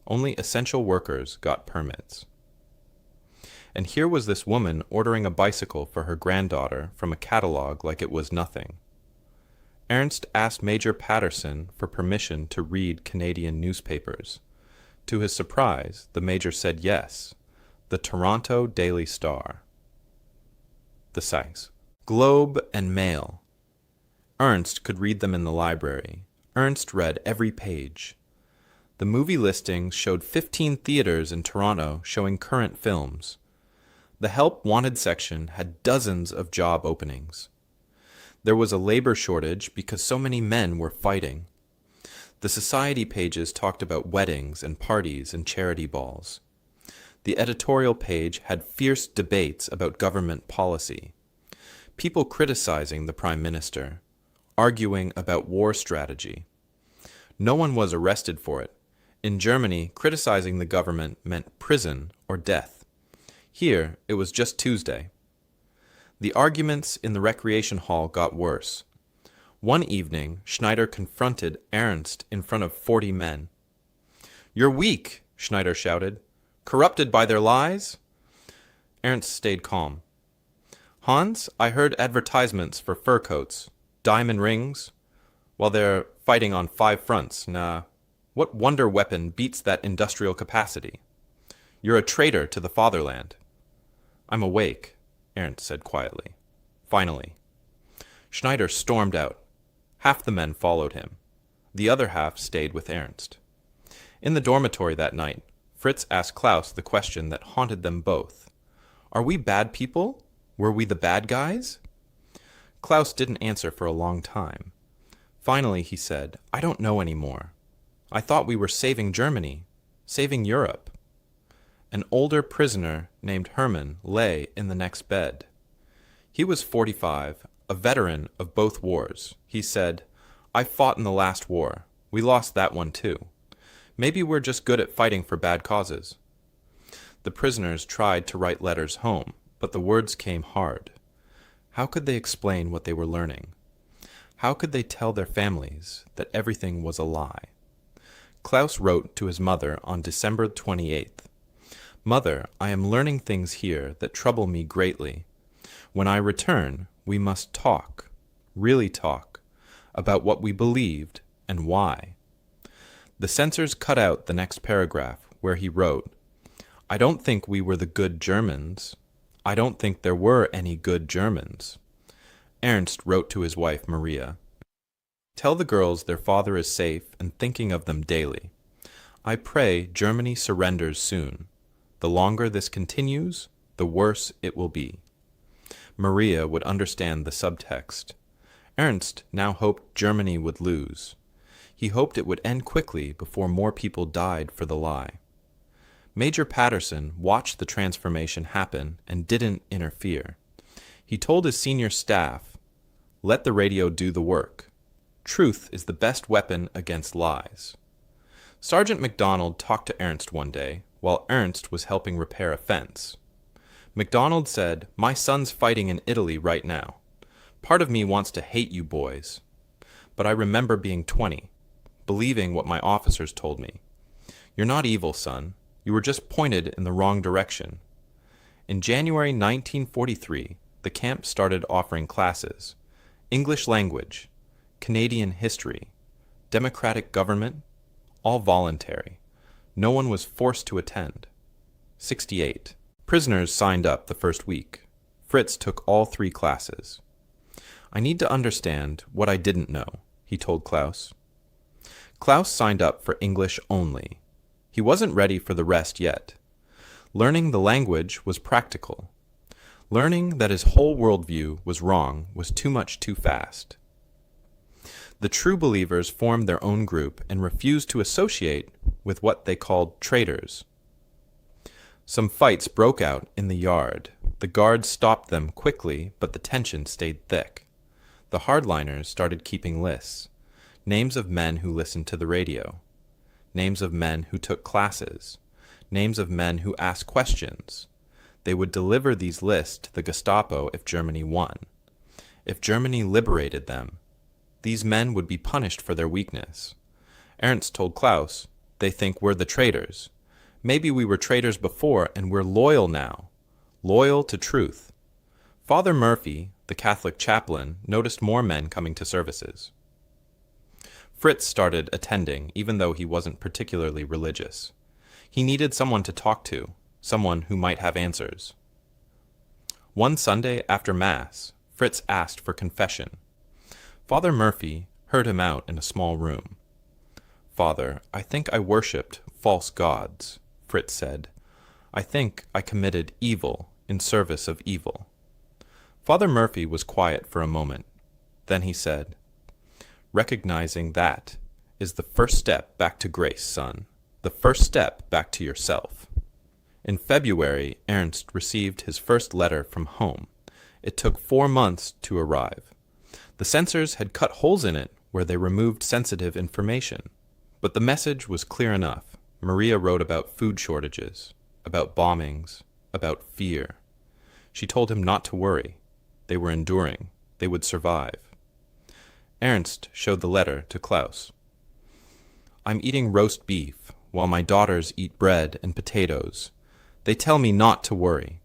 [SPEAKER 1] Only essential workers got permits. And here was this woman ordering a bicycle for her granddaughter from a catalogue like it was nothing. Ernst asked Major Patterson for permission to read Canadian newspapers. To his surprise, the major said yes, the Toronto Daily Star. The size. Globe and Mail. Ernst could read them in the library. Ernst read every page. The movie listings showed 15 theaters in Toronto showing current films. The Help Wanted section had dozens of job openings. There was a labor shortage because so many men were fighting. The society pages talked about weddings and parties and charity balls. The editorial page had fierce debates about government policy. People criticizing the Prime Minister, arguing about war strategy. No one was arrested for it. In Germany, criticizing the government meant prison or death. Here, it was just Tuesday. The arguments in the recreation hall got worse. One evening, Schneider confronted Ernst in front of 40 men. "You're weak," Schneider shouted. "Corrupted by their lies?" Ernst stayed calm. "Hans, I heard advertisements for fur coats, diamond rings, while they're fighting on 5 fronts. Nah, what wonder weapon beats that industrial capacity? You're a traitor to the fatherland." "I'm awake," Ernst said quietly. Finally. Schneider stormed out. Half the men followed him. The other half stayed with Ernst. In the dormitory that night, Fritz asked Klaus the question that haunted them both. Are we bad people? Were we the bad guys? Klaus didn't answer for a long time. Finally he said, I don't know anymore. I thought we were saving Germany, saving Europe. An older prisoner named Hermann lay in the next bed. He was 45, a veteran of both wars. He said, I fought in the last war. We lost that one too. Maybe we're just good at fighting for bad causes. The prisoners tried to write letters home, but the words came hard. How could they explain what they were learning? How could they tell their families that everything was a lie? Klaus wrote to his mother on December 28th. Mother, I am learning things here that trouble me greatly. When I return, we must talk, really talk, about what we believed and why. The censors cut out the next paragraph where he wrote, I don't think we were the good Germans. I don't think there were any good Germans. Ernst wrote to his wife Maria, Tell the girls their father is safe and thinking of them daily. I pray Germany surrenders soon. The longer this continues, the worse it will be. Maria would understand the subtext. Ernst now hoped Germany would lose. He hoped it would end quickly before more people died for the lie. Major Patterson watched the transformation happen and didn't interfere. He told his senior staff, Let the radio do the work. Truth is the best weapon against lies. Sergeant MacDonald talked to Ernst one day while Ernst was helping repair a fence. MacDonald said, My son's fighting in Italy right now. Part of me wants to hate you boys. But I remember being 20, believing what my officers told me. You're not evil, son. You were just pointed in the wrong direction. In January 1943, the camp started offering classes. English language, Canadian history, democratic government, all voluntary. No one was forced to attend. 68. Prisoners signed up the first week. Fritz took all 3 classes. I need to understand what I didn't know, he told Klaus. Klaus signed up for English only. He wasn't ready for the rest yet. Learning the language was practical. Learning that his whole worldview was wrong was too much too fast. The true believers formed their own group and refused to associate with what they called traitors. Some fights broke out in the yard. The guards stopped them quickly, but the tension stayed thick. The hardliners started keeping lists, names of men who listened to the radio, names of men who took classes, names of men who asked questions. They would deliver these lists to the Gestapo if Germany won. If Germany liberated them, these men would be punished for their weakness. Ernst told Klaus, They think we're the traitors. Maybe we were traitors before and we're loyal now. Loyal to truth. Father Murphy, the Catholic chaplain, noticed more men coming to services. Fritz started attending, even though he wasn't particularly religious. He needed someone to talk to, someone who might have answers. One Sunday after Mass, Fritz asked for confession. Father Murphy heard him out in a small room. Father, I think I worshipped false gods, Fritz said. I think I committed evil in service of evil. Father Murphy was quiet for a moment. Then he said, Recognizing that is the first step back to grace, son. The first step back to yourself. In February, Ernst received his first letter from home. It took 4 months to arrive. The censors had cut holes in it where they removed sensitive information. But the message was clear enough. Maria wrote about food shortages, about bombings, about fear. She told him not to worry. They were enduring. They would survive. Ernst showed the letter to Klaus. I'm eating roast beef while my daughters eat bread and potatoes. They tell me not to worry.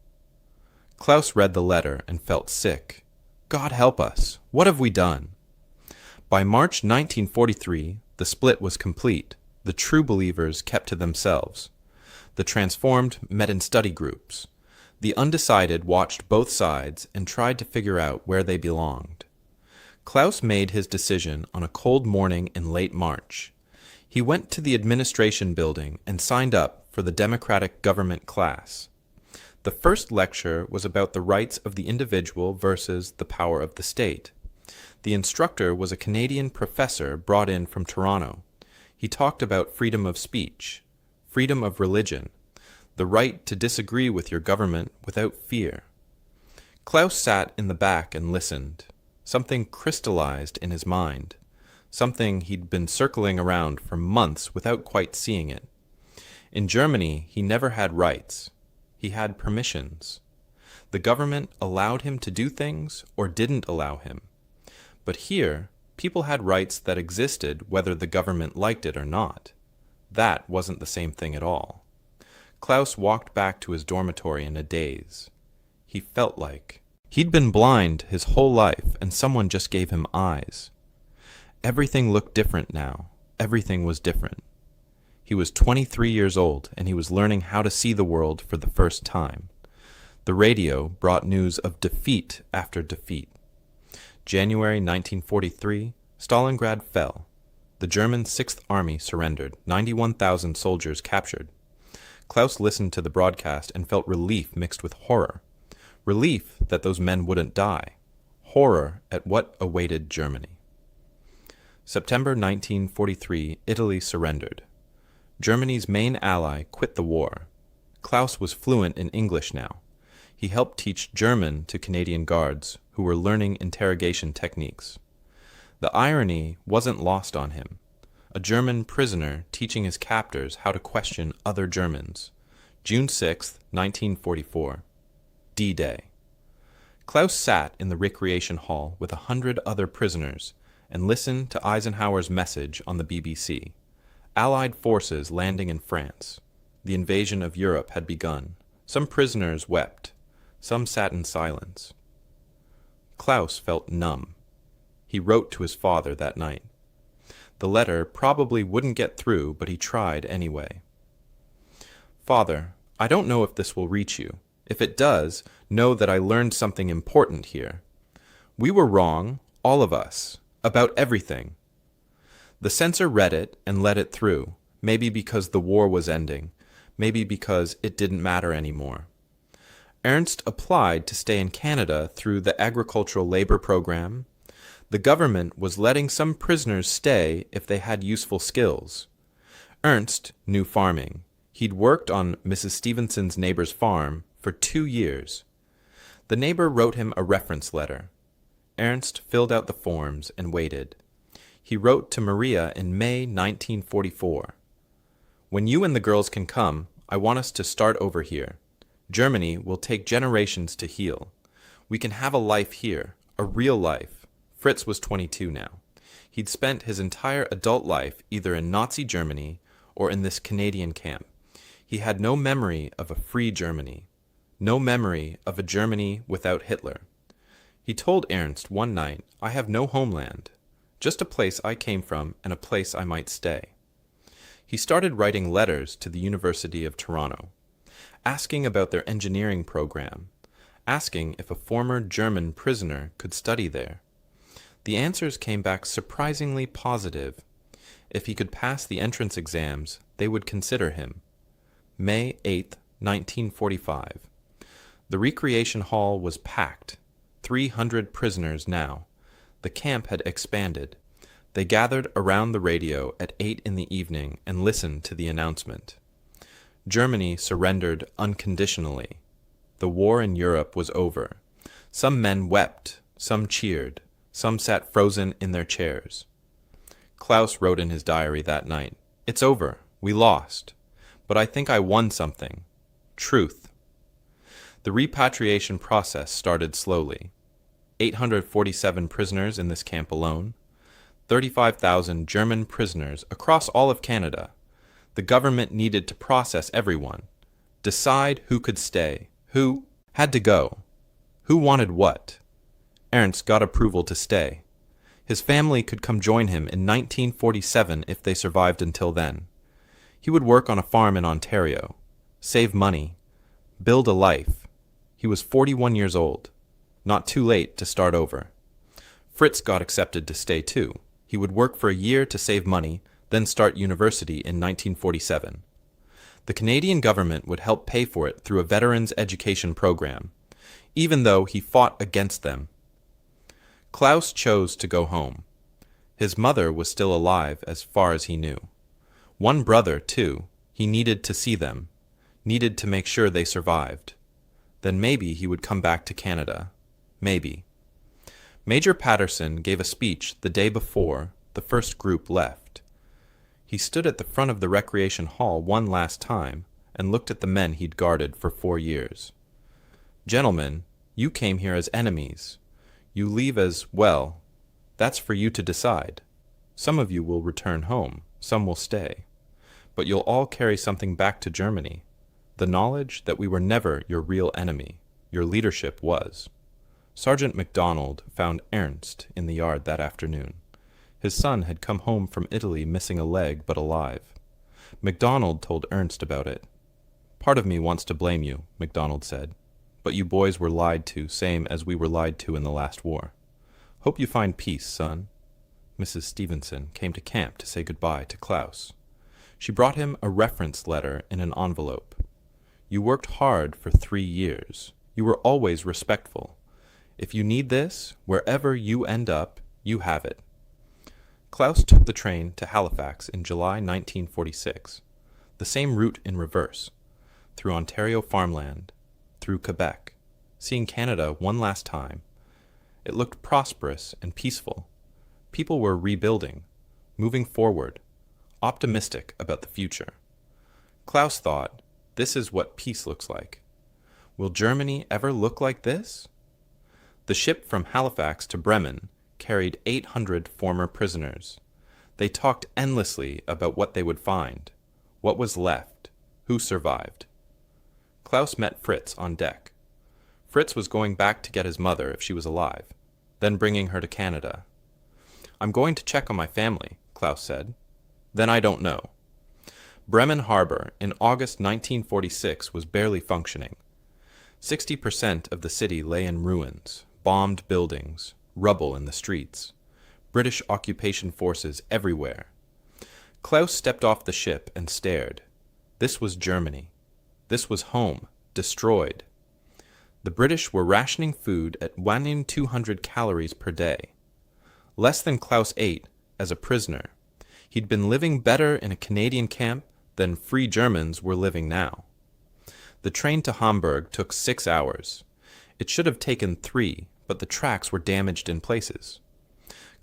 [SPEAKER 1] Klaus read the letter and felt sick. God help us. What have we done? By March 1943, the split was complete. The true believers kept to themselves. The transformed met in study groups. The undecided watched both sides and tried to figure out where they belonged. Klaus made his decision on a cold morning in late March. He went to the administration building and signed up for the democratic government class. The first lecture was about the rights of the individual versus the power of the state. The instructor was a Canadian professor brought in from Toronto. He talked about freedom of speech, freedom of religion, the right to disagree with your government without fear. Klaus sat in the back and listened. Something crystallized in his mind, something he'd been circling around for months without quite seeing it. In Germany, he never had rights. He had permissions. The government allowed him to do things or didn't allow him. But here, people had rights that existed whether the government liked it or not. That wasn't the same thing at all. Klaus walked back to his dormitory in a daze. He felt like he'd been blind his whole life and someone just gave him eyes. Everything looked different now. Everything was different. He was 23 years old and he was learning how to see the world for the first time. The radio brought news of defeat after defeat. January 1943, Stalingrad fell. The German 6th Army surrendered, 91,000 soldiers captured. Klaus listened to the broadcast and felt relief mixed with horror. Relief that those men wouldn't die. Horror at what awaited Germany. September 1943, Italy surrendered. Germany's main ally quit the war. Klaus was fluent in English now. He helped teach German to Canadian guards who were learning interrogation techniques. The irony wasn't lost on him. A German prisoner teaching his captors how to question other Germans. June 6, 1944. D-Day. Klaus sat in the recreation hall with 100 other prisoners and listened to Eisenhower's message on the BBC. Allied forces landing in France. The invasion of Europe had begun. Some prisoners wept. Some sat in silence. Klaus felt numb. He wrote to his father that night. The letter probably wouldn't get through, but he tried anyway. Father, I don't know if this will reach you. If it does, know that I learned something important here. We were wrong, all of us, about everything. The censor read it and let it through, maybe because the war was ending, maybe because it didn't matter anymore. Ernst applied to stay in Canada through the agricultural labor program. The government was letting some prisoners stay if they had useful skills. Ernst knew farming. He'd worked on Mrs. Stevenson's neighbor's farm for 2 years. The neighbor wrote him a reference letter. Ernst filled out the forms and waited. He wrote to Maria in May 1944. When you and the girls can come, I want us to start over here. Germany will take generations to heal. We can have a life here, a real life. Fritz was 22 now. He'd spent his entire adult life either in Nazi Germany or in this Canadian camp. He had no memory of a free Germany, no memory of a Germany without Hitler. He told Ernst one night, I have no homeland, just a place I came from and a place I might stay. He started writing letters to the University of Toronto, asking about their engineering program, asking if a former German prisoner could study there. The answers came back surprisingly positive. If he could pass the entrance exams, they would consider him. May 8, 1945. The recreation hall was packed. 300 prisoners now. The camp had expanded. They gathered around the radio at 8 in the evening and listened to the announcement. Germany surrendered unconditionally. The war in Europe was over. Some men wept, some cheered, some sat frozen in their chairs. Klaus wrote in his diary that night, It's over. We lost. But I think I won something. Truth. The repatriation process started slowly. 847 prisoners in this camp alone. 35,000 German prisoners across all of Canada. The government needed to process everyone. Decide who could stay, who had to go, who wanted what. Ernst got approval to stay. His family could come join him in 1947 if they survived until then. He would work on a farm in Ontario, save money, build a life. He was 41 years old, not too late to start over. Fritz got accepted to stay too. He would work for a year to save money, then start university in 1947. The Canadian government would help pay for it through a veterans' education program, even though he fought against them. Klaus chose to go home. His mother was still alive as far as he knew. One brother, too, he needed to see them, needed to make sure they survived. Then maybe he would come back to Canada. Maybe. Major Patterson gave a speech the day before the first group left. He stood at the front of the recreation hall one last time and looked at the men he'd guarded for 4 years. Gentlemen, you came here as enemies. You leave as, well, that's for you to decide. Some of you will return home, some will stay. But you'll all carry something back to Germany. The knowledge that we were never your real enemy. Your leadership was. Sergeant MacDonald found Ernst in the yard that afternoon. His son had come home from Italy missing a leg but alive. MacDonald told Ernst about it. Part of me wants to blame you, MacDonald said. But you boys were lied to, same as we were lied to in the last war. Hope you find peace, son. Mrs. Stevenson came to camp to say goodbye to Klaus. She brought him a reference letter in an envelope. You worked hard for 3 years. You were always respectful. If you need this, wherever you end up, you have it. Klaus took the train to Halifax in July 1946, the same route in reverse, through Ontario farmland, through Quebec, seeing Canada one last time. It looked prosperous and peaceful. People were rebuilding, moving forward, optimistic about the future. Klaus thought, this is what peace looks like. Will Germany ever look like this? The ship from Halifax to Bremen carried 800 former prisoners. They talked endlessly about what they would find, what was left, who survived. Klaus met Fritz on deck. Fritz was going back to get his mother if she was alive, then bringing her to Canada. I'm going to check on my family, Klaus said. Then I don't know. Bremen Harbor in August 1946 was barely functioning. 60% of the city lay in ruins, bombed buildings, rubble in the streets, British occupation forces everywhere. Klaus stepped off the ship and stared. This was Germany. This was home, destroyed. The British were rationing food at 1,200 calories per day. Less than Klaus ate as a prisoner. He'd been living better in a Canadian camp than free Germans were living now. The train to Hamburg took 6 hours. It should have taken 3, but the tracks were damaged in places.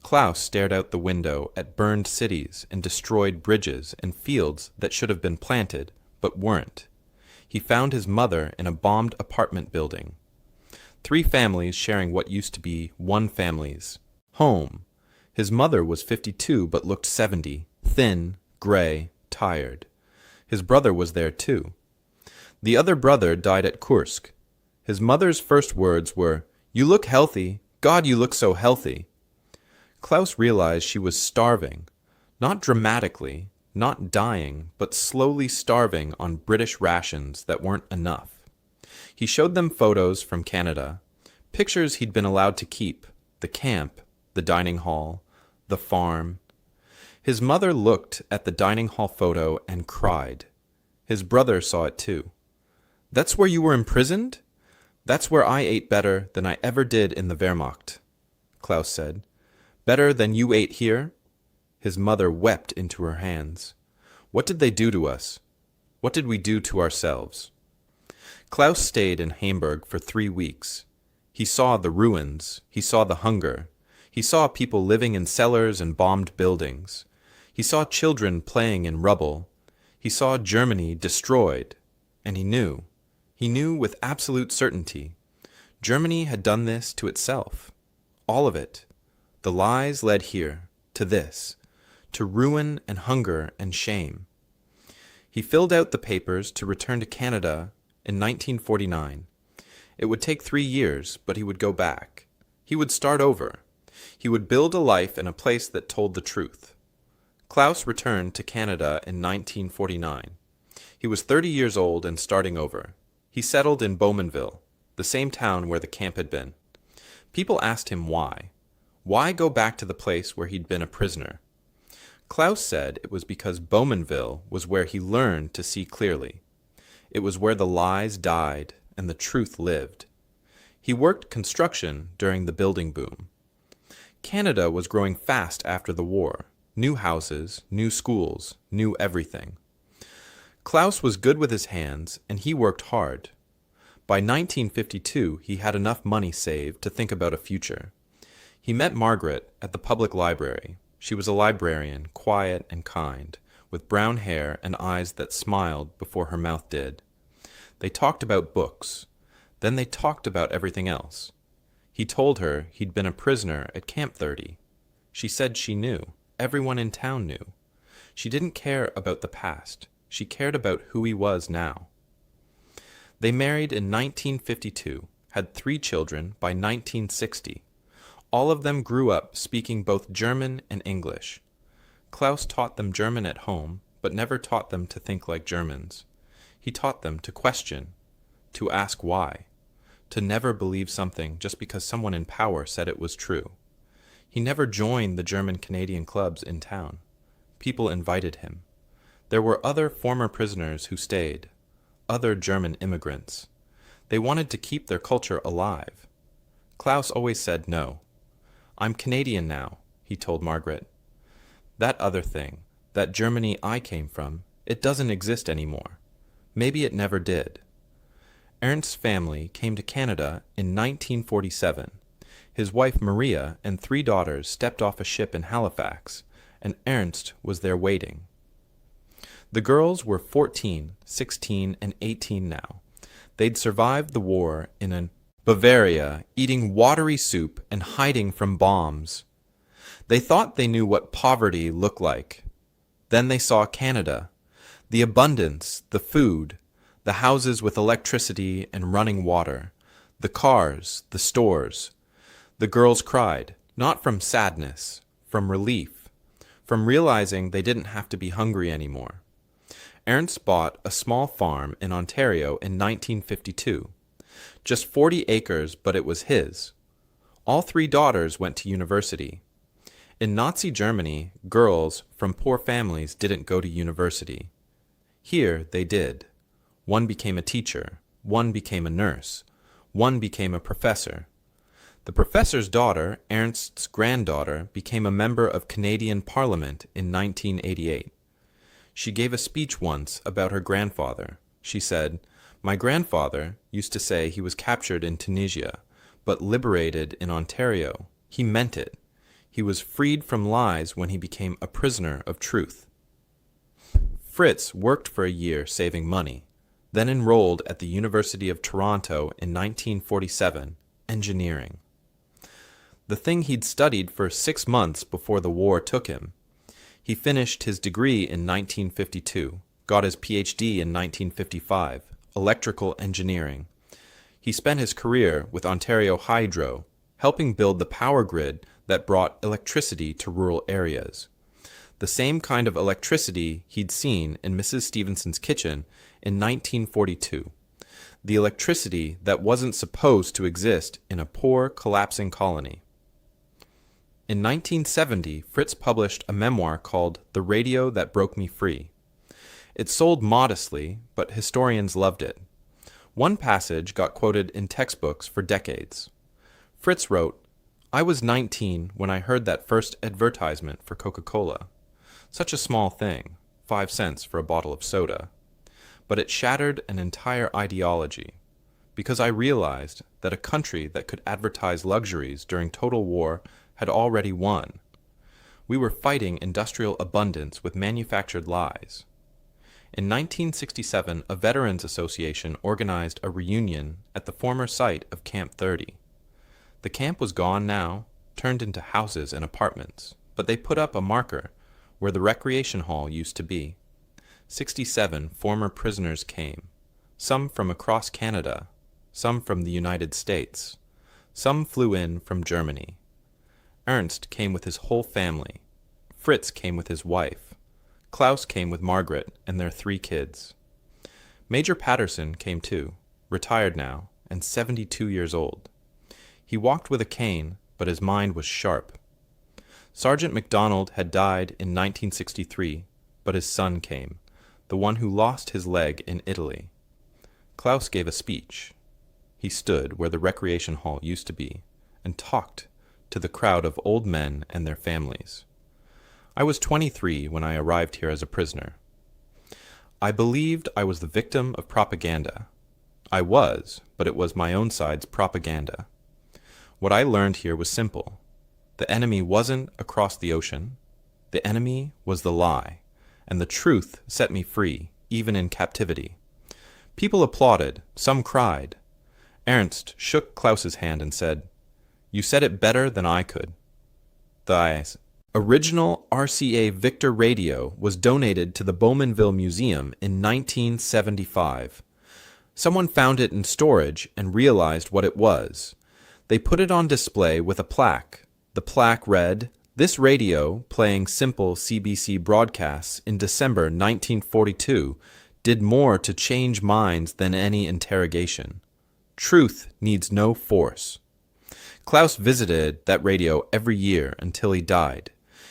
[SPEAKER 1] Klaus stared out the window at burned cities and destroyed bridges and fields that should have been planted, but weren't. He found his mother in a bombed apartment building. 3 families sharing what used to be one family's home. His mother was 52 but looked 70, thin, gray, tired. His brother was there too. The other brother died at Kursk. His mother's first words were, "You look healthy. God, you look so healthy." Klaus realized she was starving, not dramatically, not dying, but slowly starving on British rations that weren't enough. He showed them photos from Canada, pictures he'd been allowed to keep, the camp, the dining hall, the farm. His mother looked at the dining hall photo and cried. His brother saw it too. "That's where you were imprisoned? That's where I ate better than I ever did in the Wehrmacht," Klaus said. "Better than you ate here?" His mother wept into her hands. What did they do to us? What did we do to ourselves? Klaus stayed in Hamburg for 3 weeks. He saw the ruins. He saw the hunger. He saw people living in cellars and bombed buildings. He saw children playing in rubble. He saw Germany destroyed. And he knew with absolute certainty, Germany had done this to itself. All of it. The lies led here, to this, to ruin and hunger and shame. He filled out the papers to return to Canada in 1949. It would take 3 years, but he would go back. He would start over. He would build a life in a place that told the truth. Klaus returned to Canada in 1949. He was 30 years old and starting over. He settled in Bowmanville, the same town where the camp had been. People asked him why. Why go back to the place where he'd been a prisoner? Klaus said it was because Bowmanville was where he learned to see clearly. It was where the lies died and the truth lived. He worked construction during the building boom. Canada was growing fast after the war. New houses, new schools, new everything. Klaus was good with his hands, and he worked hard. By 1952, he had enough money saved to think about a future. He met Margaret at the public library. She was a librarian, quiet and kind, with brown hair and eyes that smiled before her mouth did. They talked about books. Then they talked about everything else. He told her he'd been a prisoner at Camp 30. She said she knew. Everyone in town knew. She didn't care about the past. She cared about who he was now. They married in 1952, had 3 children by 1960. All of them grew up speaking both German and English. Klaus taught them German at home, but never taught them to think like Germans. He taught them to question, to ask why, to never believe something just because someone in power said it was true. He never joined the German Canadian clubs in town. People invited him. There were other former prisoners who stayed, other German immigrants. They wanted to keep their culture alive. Klaus always said no. "I'm Canadian now," he told Margaret. "That other thing, that Germany I came from, it doesn't exist anymore. Maybe it never did." Ernst's family came to Canada in 1947. His wife Maria and 3 daughters stepped off a ship in Halifax, and Ernst was there waiting. The girls were 14, 16, and 18 now. They'd survived the war in Bavaria, eating watery soup and hiding from bombs. They thought they knew what poverty looked like. Then they saw Canada, the abundance, the food, the houses with electricity and running water, the cars, the stores. The girls cried, not from sadness, from relief, from realizing they didn't have to be hungry anymore. Ernst bought a small farm in Ontario in 1952. Just 40 acres, but it was his. All 3 daughters went to university. In Nazi Germany, girls from poor families didn't go to university. Here they did. One became a teacher, one became a nurse, one became a professor. The professor's daughter, Ernst's granddaughter, became a member of Canadian Parliament in 1988. She gave a speech once about her grandfather. She said, "My grandfather used to say he was captured in Tunisia, but liberated in Ontario. He meant it. He was freed from lies when he became a prisoner of truth." Fritz worked for a year saving money, then enrolled at the University of Toronto in 1947, engineering. The thing he'd studied for 6 months before the war took him. He finished his degree in 1952, got his PhD in 1955, electrical engineering. He spent his career with Ontario Hydro, helping build the power grid that brought electricity to rural areas. The same kind of electricity he'd seen in Mrs. Stevenson's kitchen in 1942. The electricity that wasn't supposed to exist in a poor, collapsing colony. In 1970, Fritz published a memoir called The Radio That Broke Me Free. It sold modestly, but historians loved it. One passage got quoted in textbooks for decades. Fritz wrote, "I was 19 when I heard that first advertisement for Coca-Cola. Such a small thing, 5 cents for a bottle of soda. But it shattered an entire ideology, because I realized that a country that could advertise luxuries during total war had already won. We were fighting industrial abundance with manufactured lies." In 1967, a Veterans Association organized a reunion at the former site of Camp 30. The camp was gone now, turned into houses and apartments, but they put up a marker where the recreation hall used to be. 67 former prisoners came, some from across Canada, some from the United States, some flew in from Germany. Ernst came with his whole family. Fritz came with his wife. Klaus came with Margaret and their 3 kids. Major Patterson came too, retired now, and 72 years old. He walked with a cane, but his mind was sharp. Sergeant MacDonald had died in 1963, but his son came, the one who lost his leg in Italy. Klaus gave a speech. He stood where the recreation hall used to be and talked to the crowd of old men and their families. I was 23 when I arrived here as a prisoner. I believed I was the victim of propaganda. I was, but it was my own side's propaganda. What I learned here was simple. The enemy wasn't across the ocean. The enemy was the lie, and the truth set me free, even in captivity. People applauded, some cried. Ernst shook Klaus's hand and said, "You said it better than I could." The original RCA Victor radio was donated to the Bowmanville Museum in 1975. Someone found it in storage and realized what it was. They put it on display with a plaque. The plaque read, "This radio, playing simple CBC broadcasts in December 1942, did more to change minds than any interrogation. Truth needs no force." Klaus visited that radio every year until he died.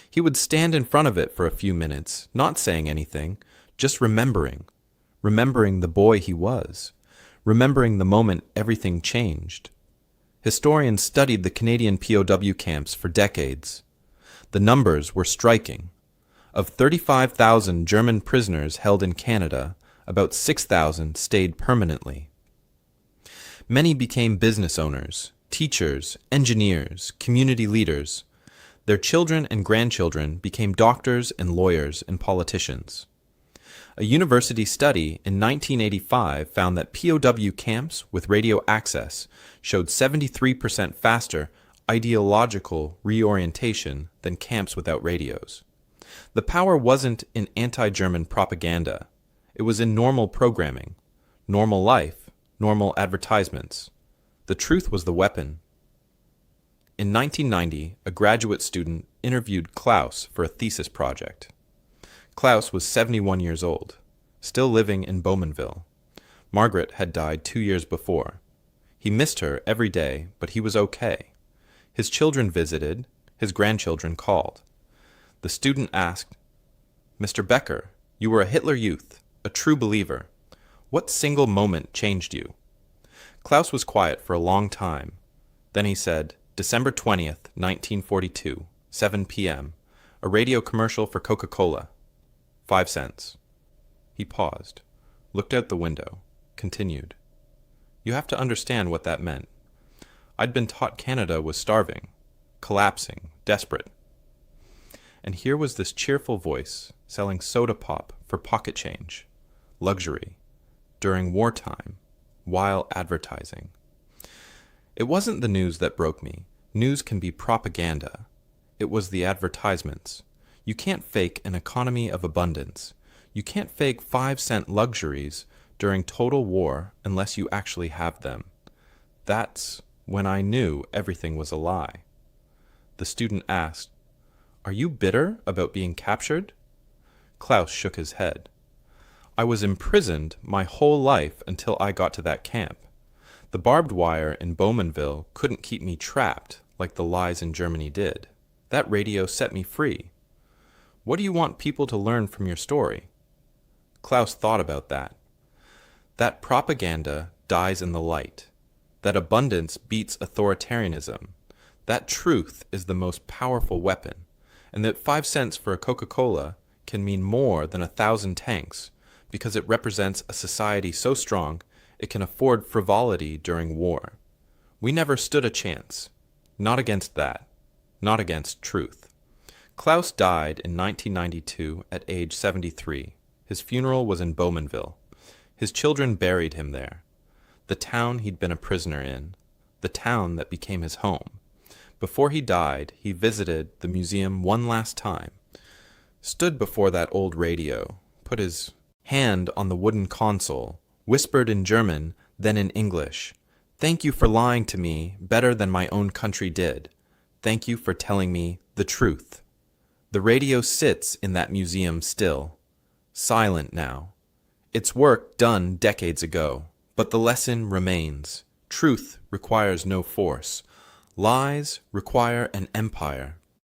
[SPEAKER 1] He would stand in front of it for a few minutes, not saying anything, just remembering the boy he was, remembering the moment everything changed. Historians studied the Canadian POW camps for decades. The numbers were striking. Of 35,000 German prisoners held in Canada, about 6,000 stayed permanently. Many became business owners, teachers, engineers, community leaders. Their children and grandchildren became doctors and lawyers and politicians. A university study in 1985 found that POW camps with radio access showed 73% faster ideological reorientation than camps without radios. The power wasn't in anti-German propaganda. It was in normal programming, normal life, normal advertisements. The truth was the weapon. In 1990, a graduate student interviewed Klaus for a thesis project. Klaus was 71 years old, still living in Bowmanville. Margaret had died 2 years before. He missed her every day, but he was okay. His children visited, his grandchildren called. The student asked, "Mr. Becker, you were a Hitler Youth, a true believer. What single moment changed you?" Klaus was quiet for a long time. Then he said, "December 20th, 1942, 7 p.m., a radio commercial for Coca-Cola. 5 cents. He paused, looked out the window, continued. "You have to understand what that meant. I'd been taught Canada was starving, collapsing, desperate. And here was this cheerful voice selling soda pop for pocket change, luxury, during wartime, while advertising. It wasn't the news that broke me. News can be propaganda. It was the advertisements. You can't fake an economy of abundance. You can't fake 5-cent luxuries during total war unless you actually have them. That's when I knew everything was a lie." The student asked, "Are you bitter about being captured?" Klaus shook his head. "I was imprisoned my whole life until I got to that camp. The barbed wire in Bowmanville couldn't keep me trapped like the lies in Germany did. That radio set me free. What do you want people to learn from your story?" Klaus thought about that. That propaganda dies in the light. That abundance beats authoritarianism. That truth is the most powerful weapon. And that 5 cents for a Coca-Cola can mean more than 1,000 tanks because it represents a society so strong it can afford frivolity during war. We never stood a chance. Not against that. Not against truth. Klaus died in 1992 at age 73. His funeral was in Bowmanville. His children buried him there. The town he'd been a prisoner in. The town that became his home. Before he died, he visited the museum one last time, stood before that old radio, put his hand on the wooden console, whispered in German, then in English, "Thank you for lying to me better than my own country did. Thank you for telling me the truth." The radio sits in that museum still, silent now. Its work done decades ago, but the lesson remains. Truth requires no force. Lies require an empire.